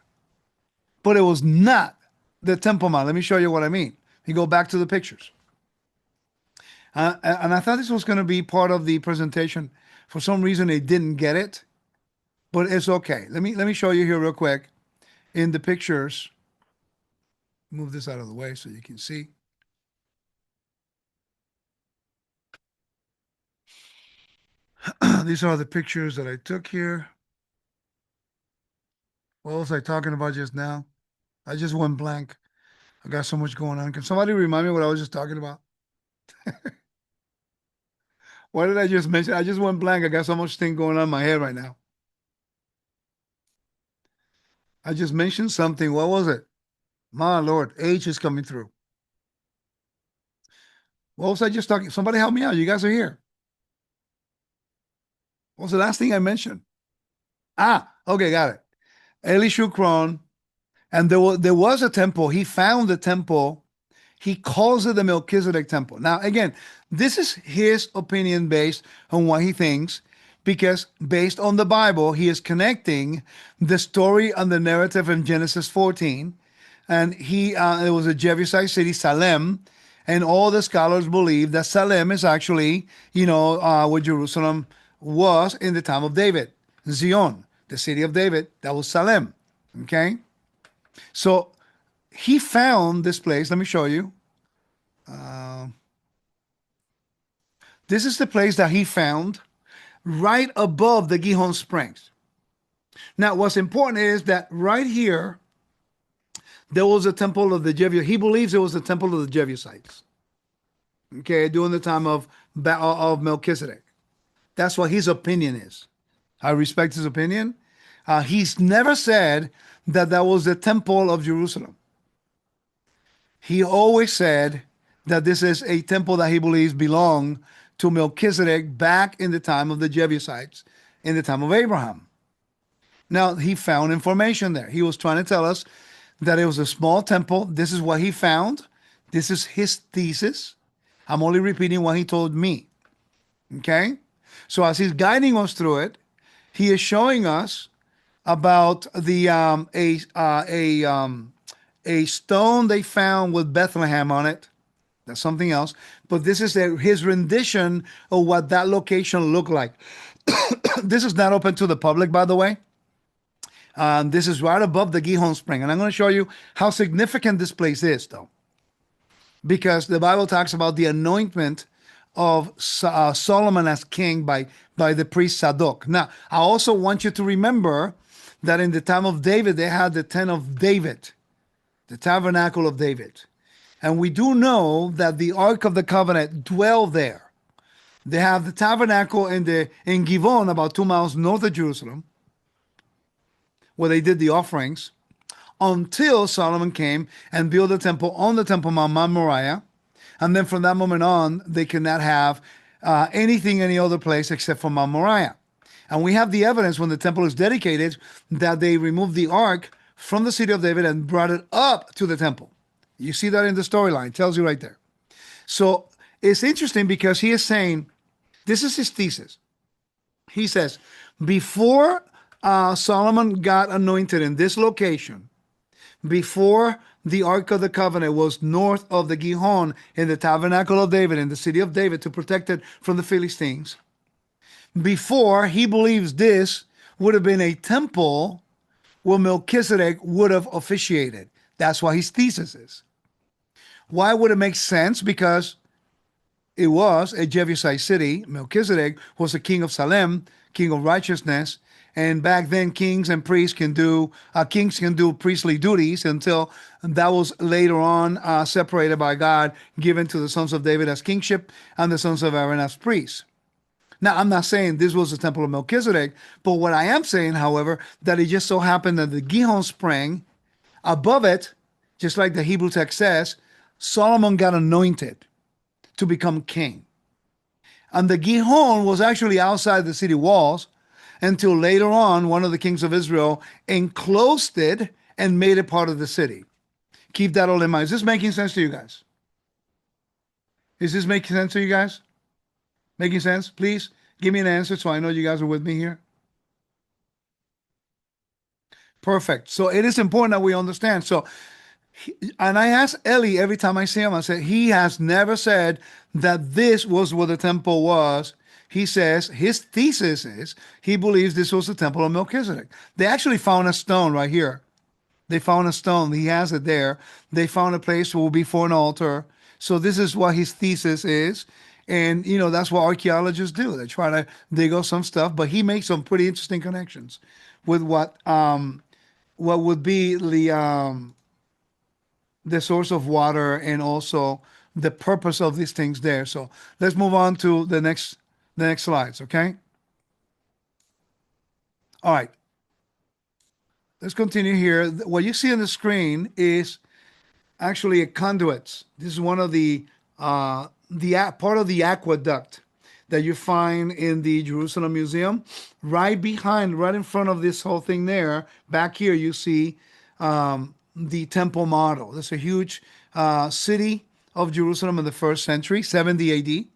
but it was not the Temple Mount. Let me show you what I mean. You go back to the pictures. And I thought this was going to be part of the presentation. For some reason, they didn't get it, but it's okay. Let me show you here real quick in the pictures. Move this out of the way so you can see. These are the pictures that I took here. What was I talking about just now? I just went blank. I got so much going on. Can somebody remind me what I was just talking about? What did I just mention? I just went blank. I got so much thing going on in my head right now. I just mentioned something. What was it? My Lord, age is coming through. What was I just talking? Somebody help me out. You guys are here. What was the last thing I mentioned? Ah, okay, got it. Eli Shukron, and there was a temple. He found the temple. He calls it the Melchizedek temple. Now, again, this is his opinion based on what he thinks, because based on the Bible, he is connecting the story and the narrative in Genesis 14. And it was a Jebusite city, Salem, and all the scholars believe that Salem is actually, where Jerusalem was in the time of David, Zion, the city of David. That was Salem. Okay, so he found this place. Let me show you. This is the place that he found right above the Gihon Springs. Now, what's important is that right here, there was a temple of the Jebusites. He believes it was the temple of the Jebusites. Okay, during the time of Melchizedek. That's what his opinion is. I respect his opinion. He's never said that that was the temple of Jerusalem. He always said that this is a temple that he believes belonged to Melchizedek back in the time of the Jebusites, in the time of Abraham. Now, he found information there. He was trying to tell us that it was a small temple. This is what he found. This is his thesis. I'm only repeating what he told me. Okay? So as he's guiding us through it, he is showing us about a stone they found with Bethlehem on it. That's something else. But this is his rendition of what that location looked like. This is not open to the public, by the way. This is right above the Gihon Spring. And I'm going to show you how significant this place is, though. Because the Bible talks about the anointment of Solomon as king by the priest Zadok. Now, I also want you to remember that in the time of David, they had the tent of David, the tabernacle of David. And we do know that the Ark of the Covenant dwelled there. They have the tabernacle in Givon, about 2 miles north of Jerusalem, where they did the offerings, until Solomon came and built a temple on the Temple Mount, Mount Moriah. And then from that moment on, they could not have anything any other place except for Mount Moriah. And we have the evidence when the temple is dedicated that they removed the ark from the city of David and brought it up to the temple. You see that in the storyline. It tells you right there. So it's interesting because he is saying, this is his thesis. He says, before Solomon got anointed in this location, before the Ark of the Covenant was north of the Gihon in the tabernacle of David, in the city of David, to protect it from the Philistines, before, he believes this would have been a temple where Melchizedek would have officiated. That's what his thesis is. Why would it make sense? Because it was a Jebusite city. Melchizedek was a king of Salem, king of righteousness. And back then, kings and priests can do priestly duties until that was later on separated by God, given to the sons of David as kingship and the sons of Aaron as priests. Now, I'm not saying this was the temple of Melchizedek, but what I am saying, however, that it just so happened that the Gihon Spring, above it, just like the Hebrew text says, Solomon got anointed to become king. And the Gihon was actually outside the city walls until later on, one of the kings of Israel enclosed it and made it part of the city. Keep that all in mind. Is this making sense to you guys? Is this making sense to you guys? Making sense? Please give me an answer so I know you guys are with me here. Perfect. So it is important that we understand. So, and I ask Eli every time I see him, I say, he has never said that this was where the temple was. He says his thesis is he believes this was the temple of Melchizedek. They actually found a stone right here. They found a stone. He has it there. They found a place where will be for an altar. So this is what his thesis is. And, that's what archaeologists do. They try to dig up some stuff, but he makes some pretty interesting connections with what would be the source of water and also the purpose of these things there. So let's move on to the next slides, okay? All right. Let's continue here. What you see on the screen is actually a conduit. This is one of the part of the aqueduct that you find in the Jerusalem Museum, right behind, right in front of this whole thing there, back here, you see the temple model. That's a huge city of Jerusalem in the first century, 70 AD.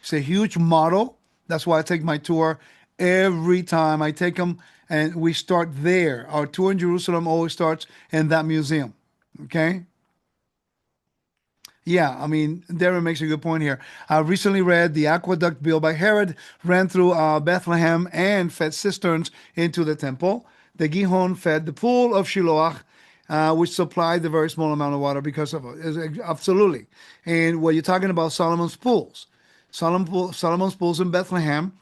It's a huge model. That's why I take my tour every time. I take them and we start there. Our tour in Jerusalem always starts in that museum. Okay? Yeah, I mean, Darren makes a good point here. I recently read the aqueduct built by Herod ran through Bethlehem and fed cisterns into the temple. The Gihon fed the pool of Shiloah, which supplied the very small amount of water because of it. Absolutely. And what you're talking about, Solomon's pools. Solomon's pools in Bethlehem,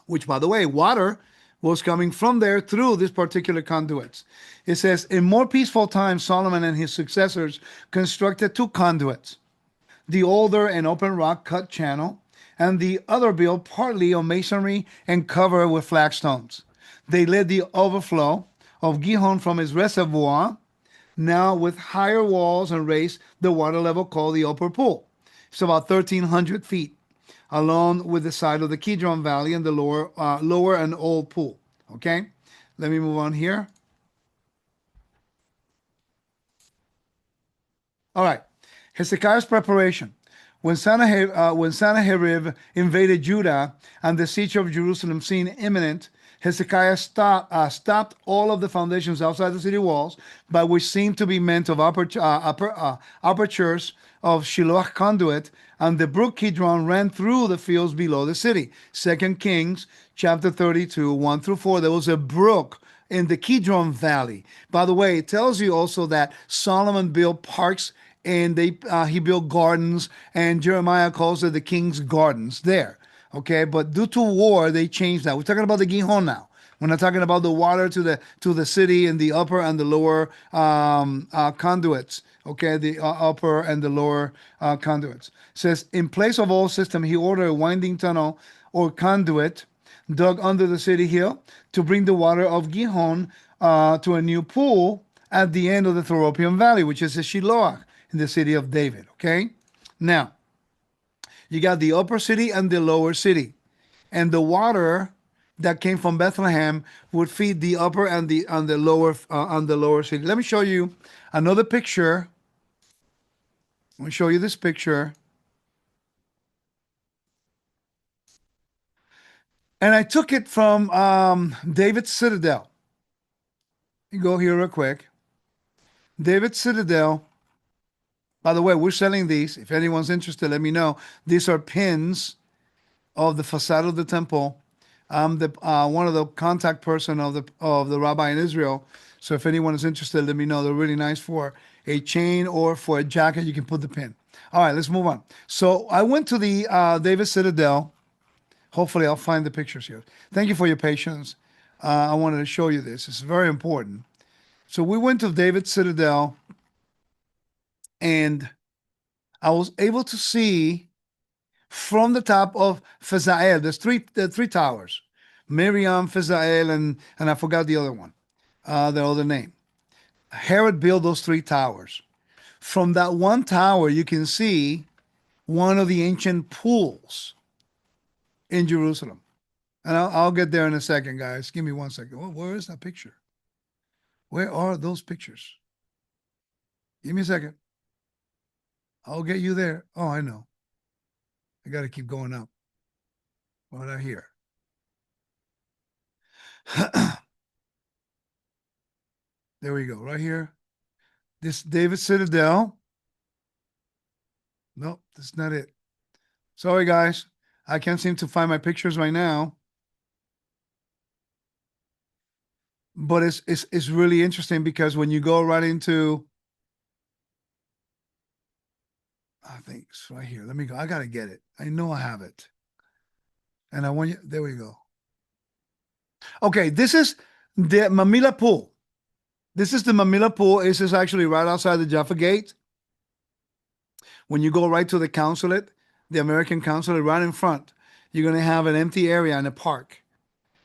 which, by the way, water was coming from there through this particular conduits. It says, in more peaceful times, Solomon and his successors constructed two conduits, the older and open rock cut channel, and the other built partly on masonry and covered with flagstones. They led the overflow of Gihon from its reservoir, now with higher walls, and raised the water level called the upper pool. It's about 1,300 feet, along with the side of the Kidron Valley and the lower and old pool. Okay, let me move on here. All right, Hezekiah's preparation. When Sennacherib invaded Judah and the siege of Jerusalem seemed imminent, Hezekiah stopped all of the foundations outside the city walls, by which seemed to be meant of apertures of Shiloh conduit, and the brook Kidron ran through the fields below the city. Second Kings chapter 32, 1 through 4. There was a brook in the Kidron Valley. By the way, it tells you also that Solomon built parks and he built gardens, and Jeremiah calls it the king's gardens there. Okay, but due to war, they changed that. We're talking about the Gihon now. We're not talking about the water to the city and the upper and the lower conduits. Okay, the upper and the lower conduits. It says, in place of all system, he ordered a winding tunnel or conduit dug under the city hill to bring the water of Gihon to a new pool at the end of the Thoropian Valley, which is the Shiloah in the city of David. Okay, now you got the upper city and the lower city, and the water that came from Bethlehem would feed the upper and the lower city. Let me show you another picture. Let me show you this picture, and I took it from David's Citadel. You go here real quick. David's Citadel. By the way, we're selling these. If anyone's interested, let me know. These are pins of the facade of the temple. I'm the one of the contact person of the rabbi in Israel. So if anyone is interested, let me know. They're really nice for a chain or for a jacket. You can put the pin. All right, let's move on. So I went to the David Citadel. Hopefully, I'll find the pictures here. Thank you for your patience. I wanted to show you this. It's very important. So we went to David Citadel, and I was able to see from the top of Fazael. There are three towers, Miriam, Fazael, and I forgot the other one, the other name. Herod built those three towers. From that one tower, you can see one of the ancient pools in Jerusalem. And I'll get there in a second, guys. Give me 1 second. Where is that picture? Where are those pictures? Give me a second. I'll get you there. Oh, I know. I got to keep going up. Right out here. There we go. Right here. This David Citadel. Nope, that's not it. Sorry, guys. I can't seem to find my pictures right now. But it's really interesting because when you go right into, I think it's right here. Let me go. I got to get it. I know I have it. And I want you, there we go. Okay, this is the Mamila Pool. This is the Mamila Pool. This is actually right outside the Jaffa Gate. When you go right to the consulate, the American consulate, right in front, you're going to have an empty area in a park.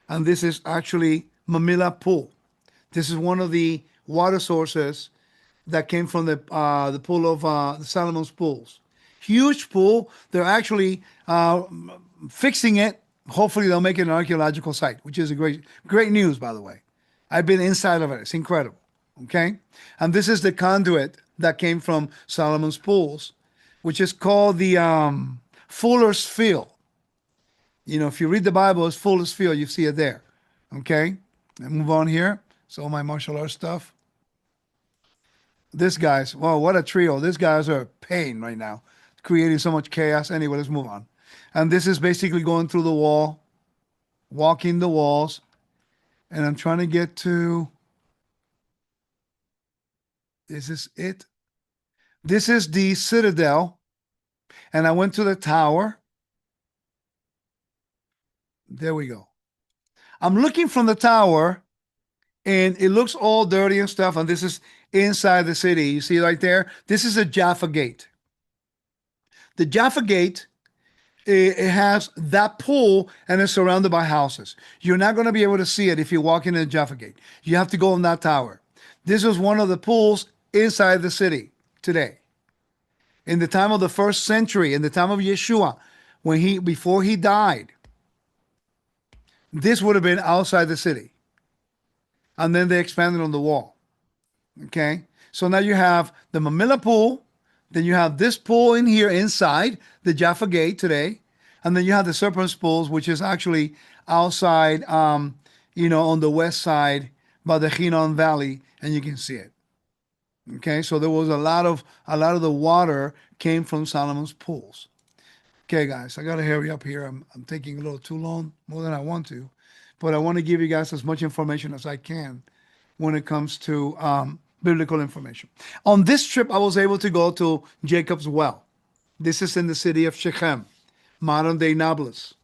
And this is actually Mamila Pool. This is one of the water sources that came from the pool of the Solomon's pools. huge pool. They're actually fixing it. Hopefully, they'll make it an archaeological site, which is a great news, by the way. I've been inside of it. It's incredible. Okay, and this is the conduit that came from Solomon's pools, which is called the Fuller's Field. You know, if you read the Bible, it's Fuller's Field. You see it there. Okay, and move on here. So my martial arts stuff. This guy's, well, what a trio. These guys are a pain right now, creating so much chaos. Anyway, let's move on. And this is basically going through the wall, walking the walls. And I'm trying to get to, is this it? This is the citadel. And I went to the tower. There we go. I'm looking from the tower and it looks all dirty and stuff. And this is inside the city. You see right there? This is a Jaffa Gate. The Jaffa Gate, it has that pool and it's surrounded by houses. You're not going to be able to see it if you're walking in the Jaffa Gate. You have to go in that tower. This is one of the pools inside the city today. In the time of the first century, in the time of Yeshua, before he died, this would have been outside the city. And then they expanded on the wall. Okay? So now you have the Mamilla pool, then you have this pool in here inside the Jaffa Gate today, and then you have the Serpent's Pools, which is actually outside, on the west side by the Chinon Valley, and you can see it. Okay, so there was a lot of the water came from Solomon's pools. Okay, guys, I gotta hurry up here. I'm taking a little too long, more than I want to, but I want to give you guys as much information as I can when it comes to biblical information. On this trip, I was able to go to Jacob's Well. This is in the city of Shechem, modern day Nablus.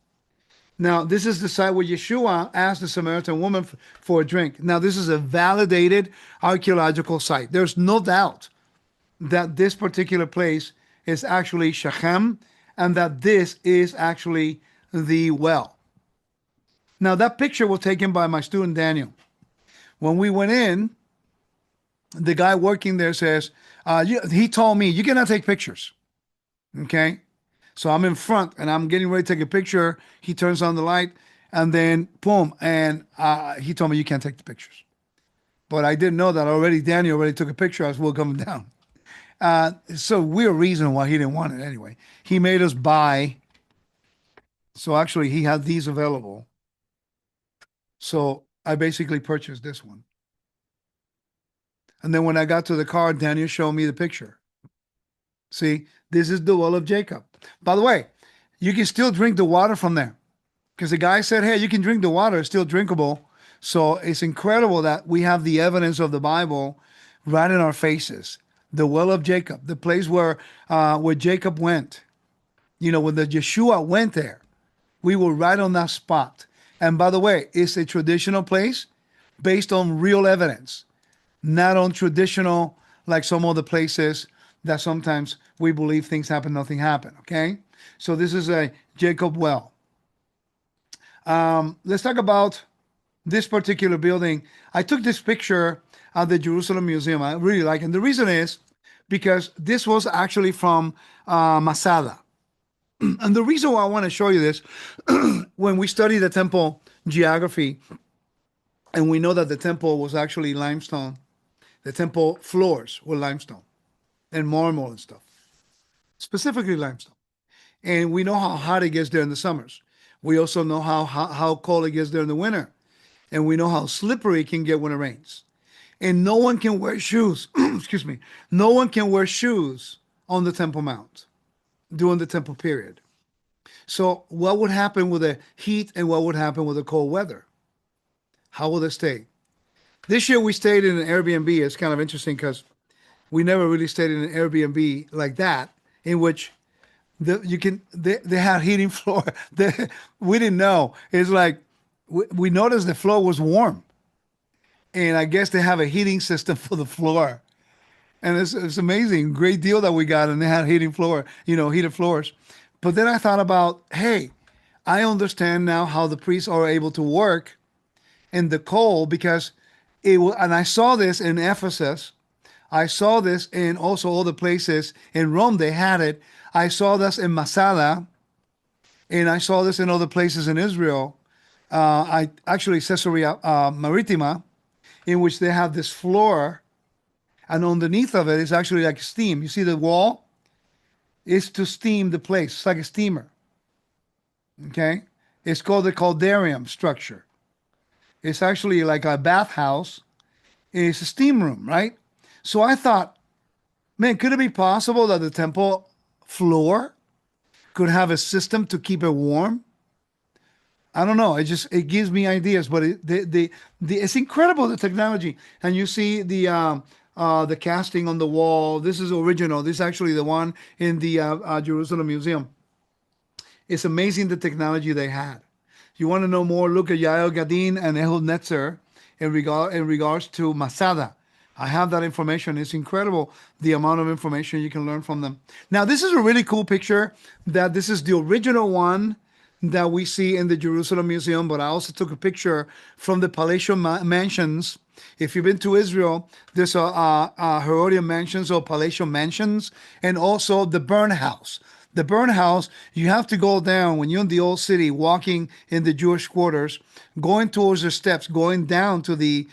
Now, this is the site where Yeshua asked the Samaritan woman for a drink. Now, this is a validated archaeological site. There's no doubt that this particular place is actually Shechem and that this is actually the well. Now, that picture was taken by my student Daniel. When we went in, the guy working there says, he told me, you cannot take pictures. Okay? So I'm in front and I'm getting ready to take a picture. He turns on the light and then boom. And he told me you can't take the pictures. But I didn't know that already. Daniel already took a picture as we were coming down. So weird reason why he didn't want it anyway. He made us buy. So actually he had these available. So I basically purchased this one. And then when I got to the car, Daniel showed me the picture. See, this is the well of Jacob. By the way, you can still drink the water from there because the guy said, hey, you can drink the water. It's still drinkable. So it's incredible that we have the evidence of the Bible right in our faces. The well of Jacob, the place where Jacob went. When the Yeshua went there, we were right on that spot. And by the way, it's a traditional place based on real evidence, not on traditional, like some other places that sometimes we believe things happen, nothing happened, okay? So this is a Jacob well. Let's talk about this particular building. I took this picture at the Jerusalem Museum. I really like it. And the reason is because this was actually from Masada. And the reason why I want to show you this, when we study the temple geography, and we know that the temple was actually limestone, the temple floors were limestone and marble and stuff, specifically limestone. And we know how hot it gets there in the summers. We also know how cold it gets there in the winter. And we know how slippery it can get when it rains. And no one can wear shoes, excuse me, no one can wear shoes on the Temple Mount during the temple period. So what would happen with the heat and what would happen with the cold weather? How will they stay? This year we stayed in an Airbnb. It's kind of interesting because we never really stayed in an Airbnb like that, in which they had heating floor. We didn't know. It's like we noticed the floor was warm, and I guess they have a heating system for the floor, and it's amazing. Great deal that we got, and they had heating floor, heated floors. But then I thought about, hey, I understand now how the priests are able to work in the cold because and I saw this in Ephesus. I saw this in also all the places in Rome. They had it. I saw this in Masada, and I saw this in other places in Israel. I actually Caesarea Maritima, in which they have this floor, and underneath of it is actually like steam. You see the wall is to steam the place. It's like a steamer. Okay, it's called the caldarium structure. It's actually like a bathhouse. It's a steam room, right? So I thought, man, could it be possible that the temple floor could have a system to keep it warm? I don't know. It gives me ideas, but it's incredible, the technology. And you see the casting on the wall. This is original. This is actually the one in the Jerusalem Museum. It's amazing the technology they had. If you want to know more, look at Yael Gadin and Ehud Netzer in regards to Masada. I have that information. It's incredible the amount of information you can learn from them. Now, this is a really cool picture. That this is the original one that we see in the Jerusalem Museum, but I also took a picture from the palatial mansions. If you've been to Israel, there's a Herodian mansions or palatial mansions, and also the burn house. The burn house, you have to go down when you're in the old city, walking in the Jewish quarters, going towards the steps, going down to the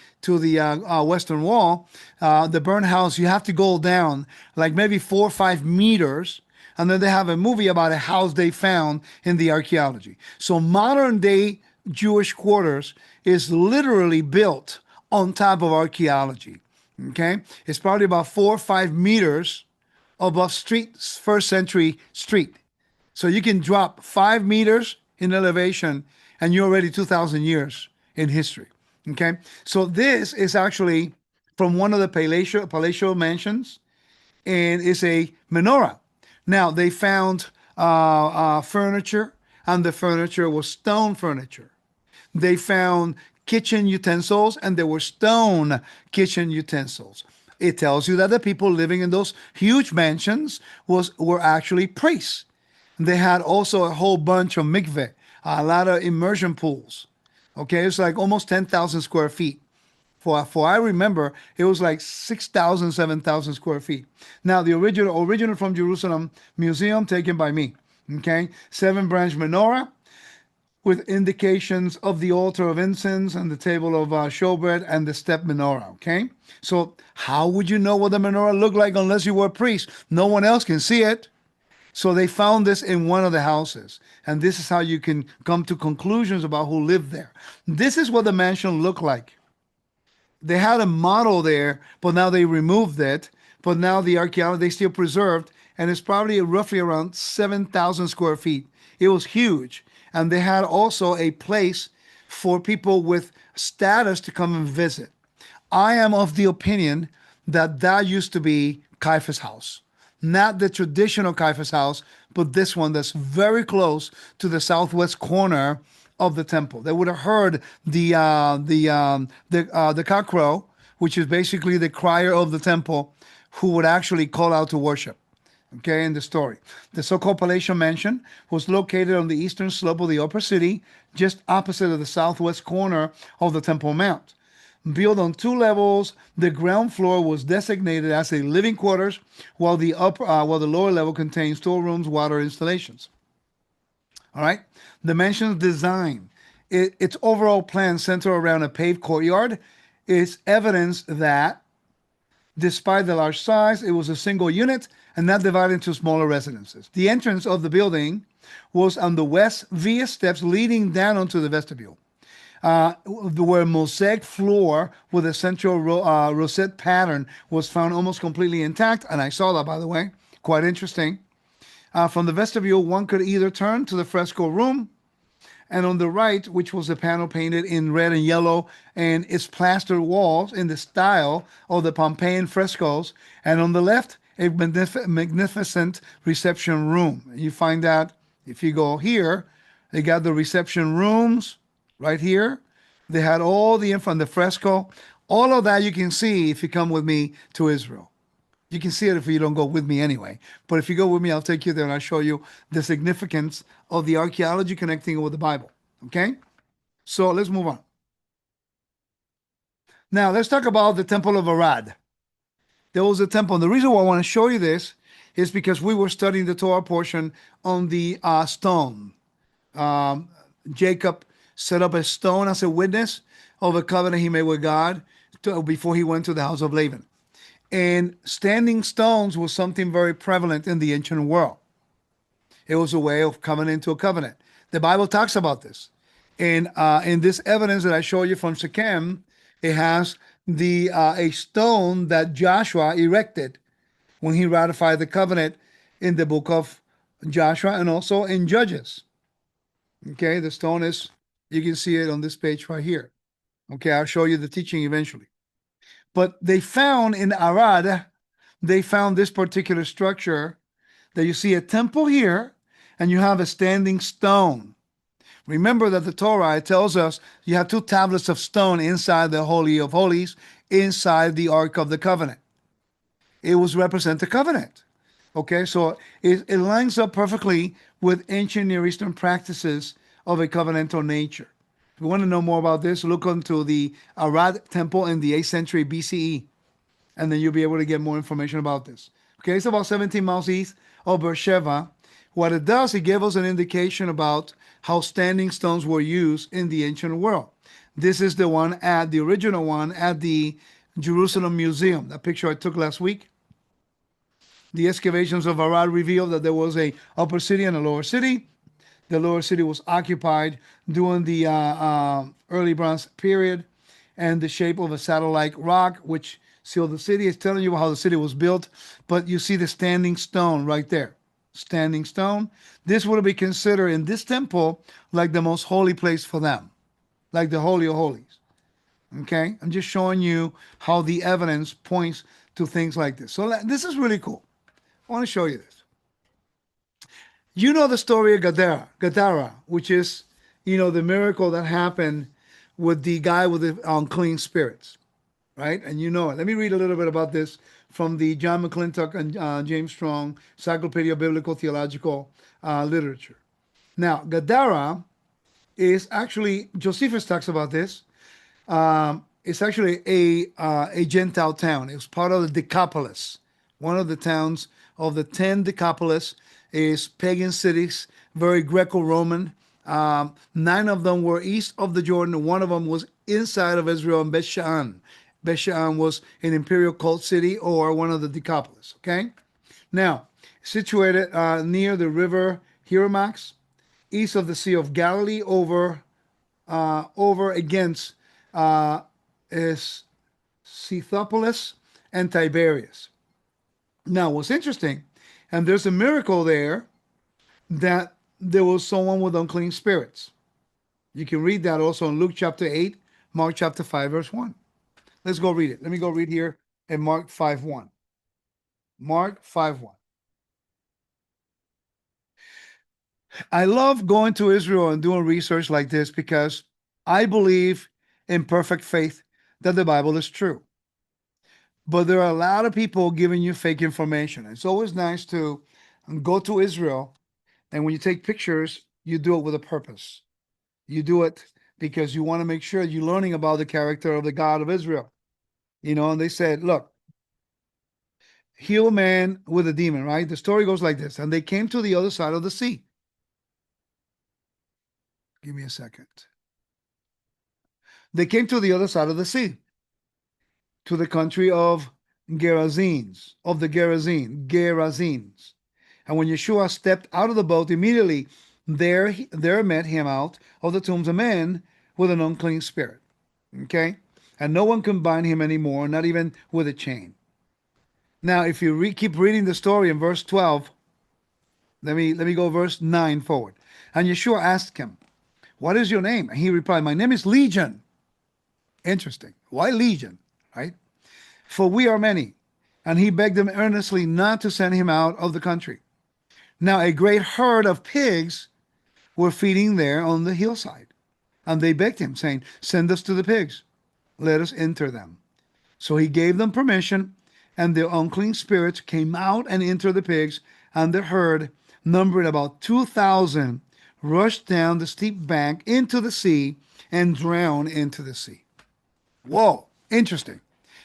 western wall. The burn house, you have to go down like maybe 4 or 5 meters, and then they have a movie about a house they found in the archaeology. So modern day Jewish quarters is literally built on top of archaeology. Okay, it's probably about 4 or 5 meters above first century street. So you can drop 5 meters in elevation and you're already 2,000 years in history. Okay. So this is actually from one of the palatial mansions, and it's a menorah. Now they found furniture, and the furniture was stone furniture. They found kitchen utensils, and there were stone kitchen utensils. It tells you that the people living in those huge mansions were actually priests. They had also a whole bunch of mikveh, a lot of immersion pools. Okay, it's like almost 10,000 square feet. For I remember, it was like 6,000, 7,000 square feet. Now, the original from Jerusalem Museum, taken by me. Okay, 7-branch menorah with indications of the altar of incense and the table of showbread and the step menorah. Okay, so how would you know what the menorah looked like unless you were a priest? No one else can see it. So they found this in one of the houses, and this is how you can come to conclusions about who lived there. This is what the mansion looked like. They had a model there, but now they removed it. But now the archaeology, they still preserved, and it's probably roughly around 7,000 square feet. It was huge. And they had also a place for people with status to come and visit. I am of the opinion that that used to be Caiaphas' house. Not the traditional Caiaphas house, but this one that's very close to the southwest corner of the temple. They would have heard the cockcrow, which is basically the crier of the temple, who would actually call out to worship. Okay, in the story, the so-called palatial mansion was located on the eastern slope of the upper city, just opposite of the southwest corner of the Temple Mount. Built on 2 levels, the ground floor was designated as a living quarters, while the lower level contains storerooms, water installations. All right. The mansion's design, its overall plan centered around a paved courtyard, is evidence that despite the large size, it was a single unit and not divided into smaller residences. The entrance of the building was on the west via steps leading down onto the vestibule. Where a mosaic floor with a central rosette pattern was found almost completely intact, and I saw that, by the way, quite interesting. From the vestibule, one could either turn to the fresco room, and on the right, which was a panel painted in red and yellow, and its plastered walls in the style of the Pompeian frescoes, and on the left, a magnificent reception room. You find that if you go here, they got the reception rooms right here. They had all the info on the fresco. All of that you can see if you come with me to Israel. You can see it if you don't go with me anyway. But if you go with me, I'll take you there and I'll show you the significance of the archaeology connecting it with the Bible. Okay? So let's move on. Now, let's talk about the Temple of Arad. There was a temple. And the reason why I want to show you this is because we were studying the Torah portion on the stone. Um, Jacob set up a stone as a witness of a covenant he made with God before he went to the house of Laban. And standing stones was something very prevalent in the ancient world. It was a way of coming into a covenant. The Bible talks about this. And in this evidence that I show you from Shechem, it has the a stone that Joshua erected when he ratified the covenant in the book of Joshua and also in Judges. Okay, the stone is, you can see it on this page right here. Okay, I'll show you the teaching eventually. But they found in Arad, they found this particular structure that you see a temple here and you have a standing stone. Remember that the Torah, it tells us you have two tablets of stone inside the Holy of Holies, inside the Ark of the Covenant. It was represent the covenant. Okay, so it lines up perfectly with ancient Near Eastern practices of a covenantal nature. If you want to know more about this, look into the Arad temple in the 8th century BCE, and then you'll be able to get more information about this. Okay, it's about 17 miles east of Beersheba. What it does, it gives us an indication about how standing stones were used in the ancient world. This is the one at the original one at the Jerusalem Museum, that picture I took last week. The excavations of Arad revealed that there was a upper city and a lower city. The lower city was occupied during the early Bronze period, and the shape of a satellite rock, which sealed the city. It's telling you how the city was built, but you see the standing stone right there. Standing stone. This would be considered in this temple like the most holy place for them, like the Holy of Holies. Okay? I'm just showing you how the evidence points to things like this. So this is really cool. I want to show you this. You know the story of Gadara, which is, the miracle that happened with the guy with the unclean spirits, right? And you know it. Let me read a little bit about this from the John McClintock and James Strong Encyclopedia of Biblical Theological Literature. Now, Gadara is actually, Josephus talks about this. It's actually a Gentile town. It was part of the Decapolis. One of the towns of the 10 Decapolis is pagan cities, very Greco-Roman. 9 of them were east of the Jordan. One of them was inside of Israel in Beth-Shean. Beth-Shean was an imperial cult city or one of the Decapolis, okay? Now, situated near the river Hieromax, east of the Sea of Galilee, over against is Scythopolis and Tiberias. Now, what's interesting, and there's a miracle there, that there was someone with unclean spirits. You can read that also in Luke chapter 8, Mark chapter 5, verse 1. Let's go read it. Let me go read here in Mark 5:1. Mark 5:1. I love going to Israel and doing research like this because I believe in perfect faith that the Bible is true. But there are a lot of people giving you fake information. It's always nice to go to Israel, and when you take pictures, you do it with a purpose. You do it because you want to make sure you're learning about the character of the God of Israel. And they said, look, heal a man with a demon, right? The story goes like this. And they came to the other side of the sea. Give me a second. They came to the other side of the sea, to the country of Gerasenes, Gerasenes. And when Yeshua stepped out of the boat, immediately there met him out of the tombs a man with an unclean spirit. Okay? And no one can bind him anymore, not even with a chain. Now, if you keep reading the story in verse 12, let me go verse 9 forward. And Yeshua asked him, what is your name? And he replied, my name is Legion. Interesting. Why Legion? Right? For we are many. And he begged them earnestly not to send him out of the country. Now a great herd of pigs were feeding there on the hillside. And they begged him, saying, send us to the pigs. Let us enter them. So he gave them permission, and the unclean spirits came out and entered the pigs, and the herd, numbering about 2,000, rushed down the steep bank into the sea and drowned into the sea. Whoa, interesting.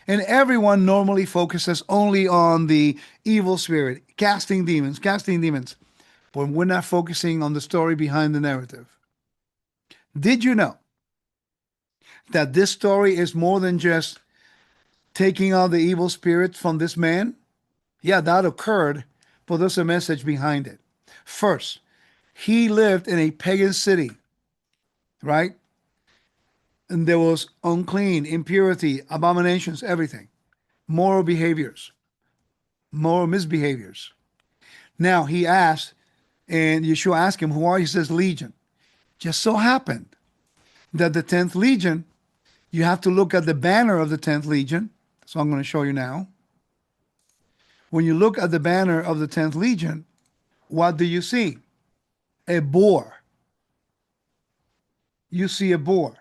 And everyone normally focuses only on the evil spirit, casting demons, casting demons. But we're not focusing on the story behind the narrative. Did you know that this story is more than just taking out the evil spirit from this man? Yeah, that occurred, but there's a message behind it. First, he lived in a pagan city, right? And there was unclean, impurity, abominations, everything, moral behaviors, moral misbehaviors. Now he asked, and Yeshua asked him, "Who are you?" He says, "Legion." Just so happened that the 10th Legion, you have to look at the banner of the 10th Legion. So I'm going to show you now. When you look at the banner of the 10th Legion, what do you see? A boar. You see a boar.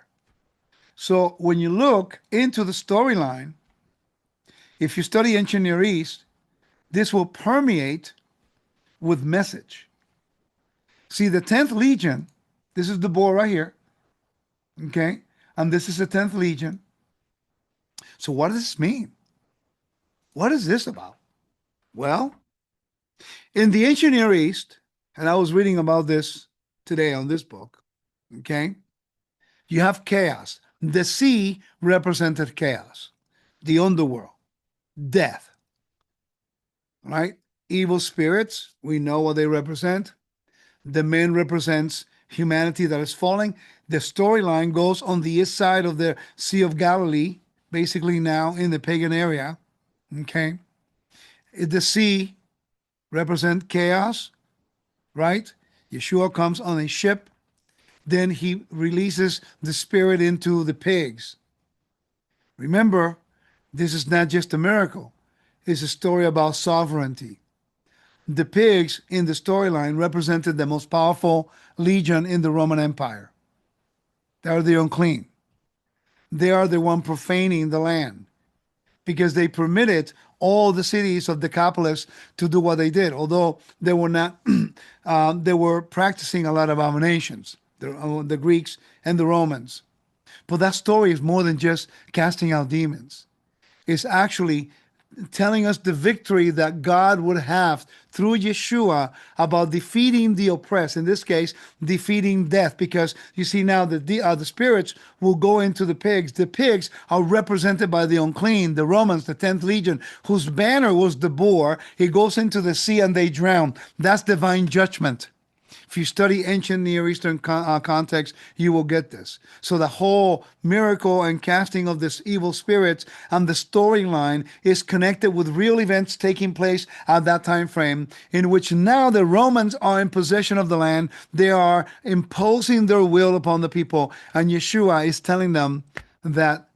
So when you look into the storyline, if you study ancient Near East, this will permeate with message. See, the 10th Legion, this is the boar right here, okay? And this is the 10th Legion. So what does this mean? What is this about? Well, in the ancient Near East, and I was reading about this today on this book, okay? You have chaos. The sea represented chaos, the underworld, death, right? Evil spirits, we know what they represent. The man represents humanity that is falling. The storyline goes on the east side of the Sea of Galilee, basically now in the pagan area, okay? The sea represents chaos, right? Yeshua comes on a ship. Then he releases the spirit into the pigs. Remember, this is not just a miracle. It's a story about sovereignty. The pigs in the storyline represented the most powerful legion in the Roman Empire. They are the unclean. They are the one profaning the land because they permitted all the cities of Decapolis to do what they did, although they were not, they were practicing a lot of abominations, the Greeks and the Romans. But that story is more than just casting out demons. It's actually telling us the victory that God would have through Yeshua about defeating the oppressed, in this case, defeating death. Because you see now that the spirits will go into the pigs. The pigs are represented by the unclean, the Romans, the 10th Legion, whose banner was the boar. He goes into the sea and they drown. That's divine judgment. If you study ancient Near Eastern context, you will get this. So the whole miracle and casting of this evil spirits and the storyline is connected with real events taking place at that time frame, in which now the Romans are in possession of the land. They are imposing their will upon the people, and Yeshua is telling them that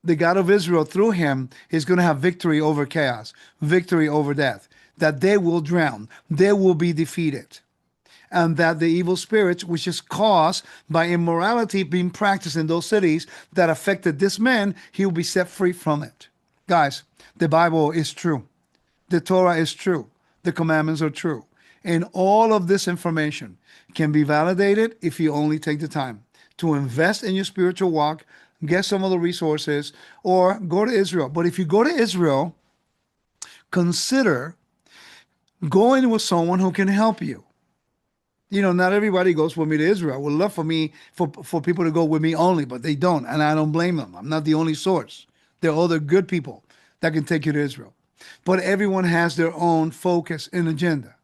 the God of Israel, through him, is going to have victory over chaos, victory over death, that they will drown, they will be defeated. And that the evil spirits, which is caused by immorality being practiced in those cities that affected this man, he will be set free from it. Guys, the Bible is true. The Torah is true. The commandments are true. And all of this information can be validated if you only take the time to invest in your spiritual walk, get some of the resources, or go to Israel. But if you go to Israel, consider going with someone who can help you. You know, not everybody goes with me to Israel. I would love for people to go with me only, but they don't, and I don't blame them. I'm not the only source. There are other good people that can take you to Israel. But everyone has their own focus and agenda.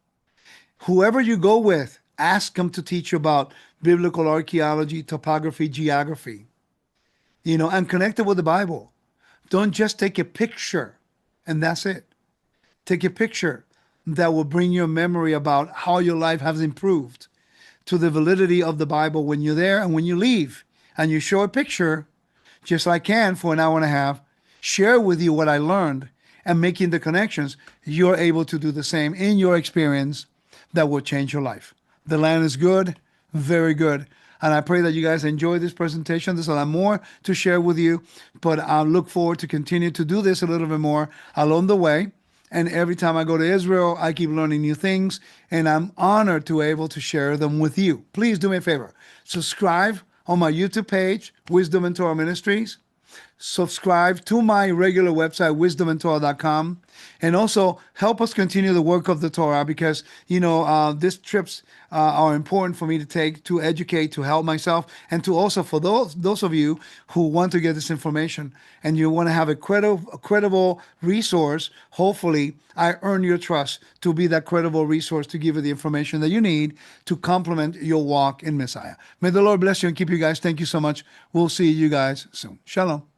Whoever you go with, ask them to teach you about biblical archaeology, topography, geography, you know, and connect it with the Bible. Don't just take a picture and that's it. Take a picture that will bring you a memory about how your life has improved to the validity of the Bible when you're there and when you leave. And you show a picture, just like I can for an hour and a half, share with you what I learned and making the connections, you're able to do the same in your experience that will change your life. The land is good, very good. And I pray that you guys enjoy this presentation. There's a lot more to share with you, but I look forward to continue to do this a little bit more along the way. And every time I go to Israel, I keep learning new things, and I'm honored to be able to share them with you. Please do me a favor. Subscribe on my YouTube page, Wisdom and Torah Ministries. subscribe to my regular website, wisdomandtorah.com, and also help us continue the work of the Torah, because, these trips are important for me to take, to educate, to help myself, and to also for those of you who want to get this information and you want to have a credible resource. Hopefully, I earn your trust to be that credible resource to give you the information that you need to complement your walk in Messiah. May the Lord bless you and keep you guys. Thank you so much. We'll see you guys soon. Shalom.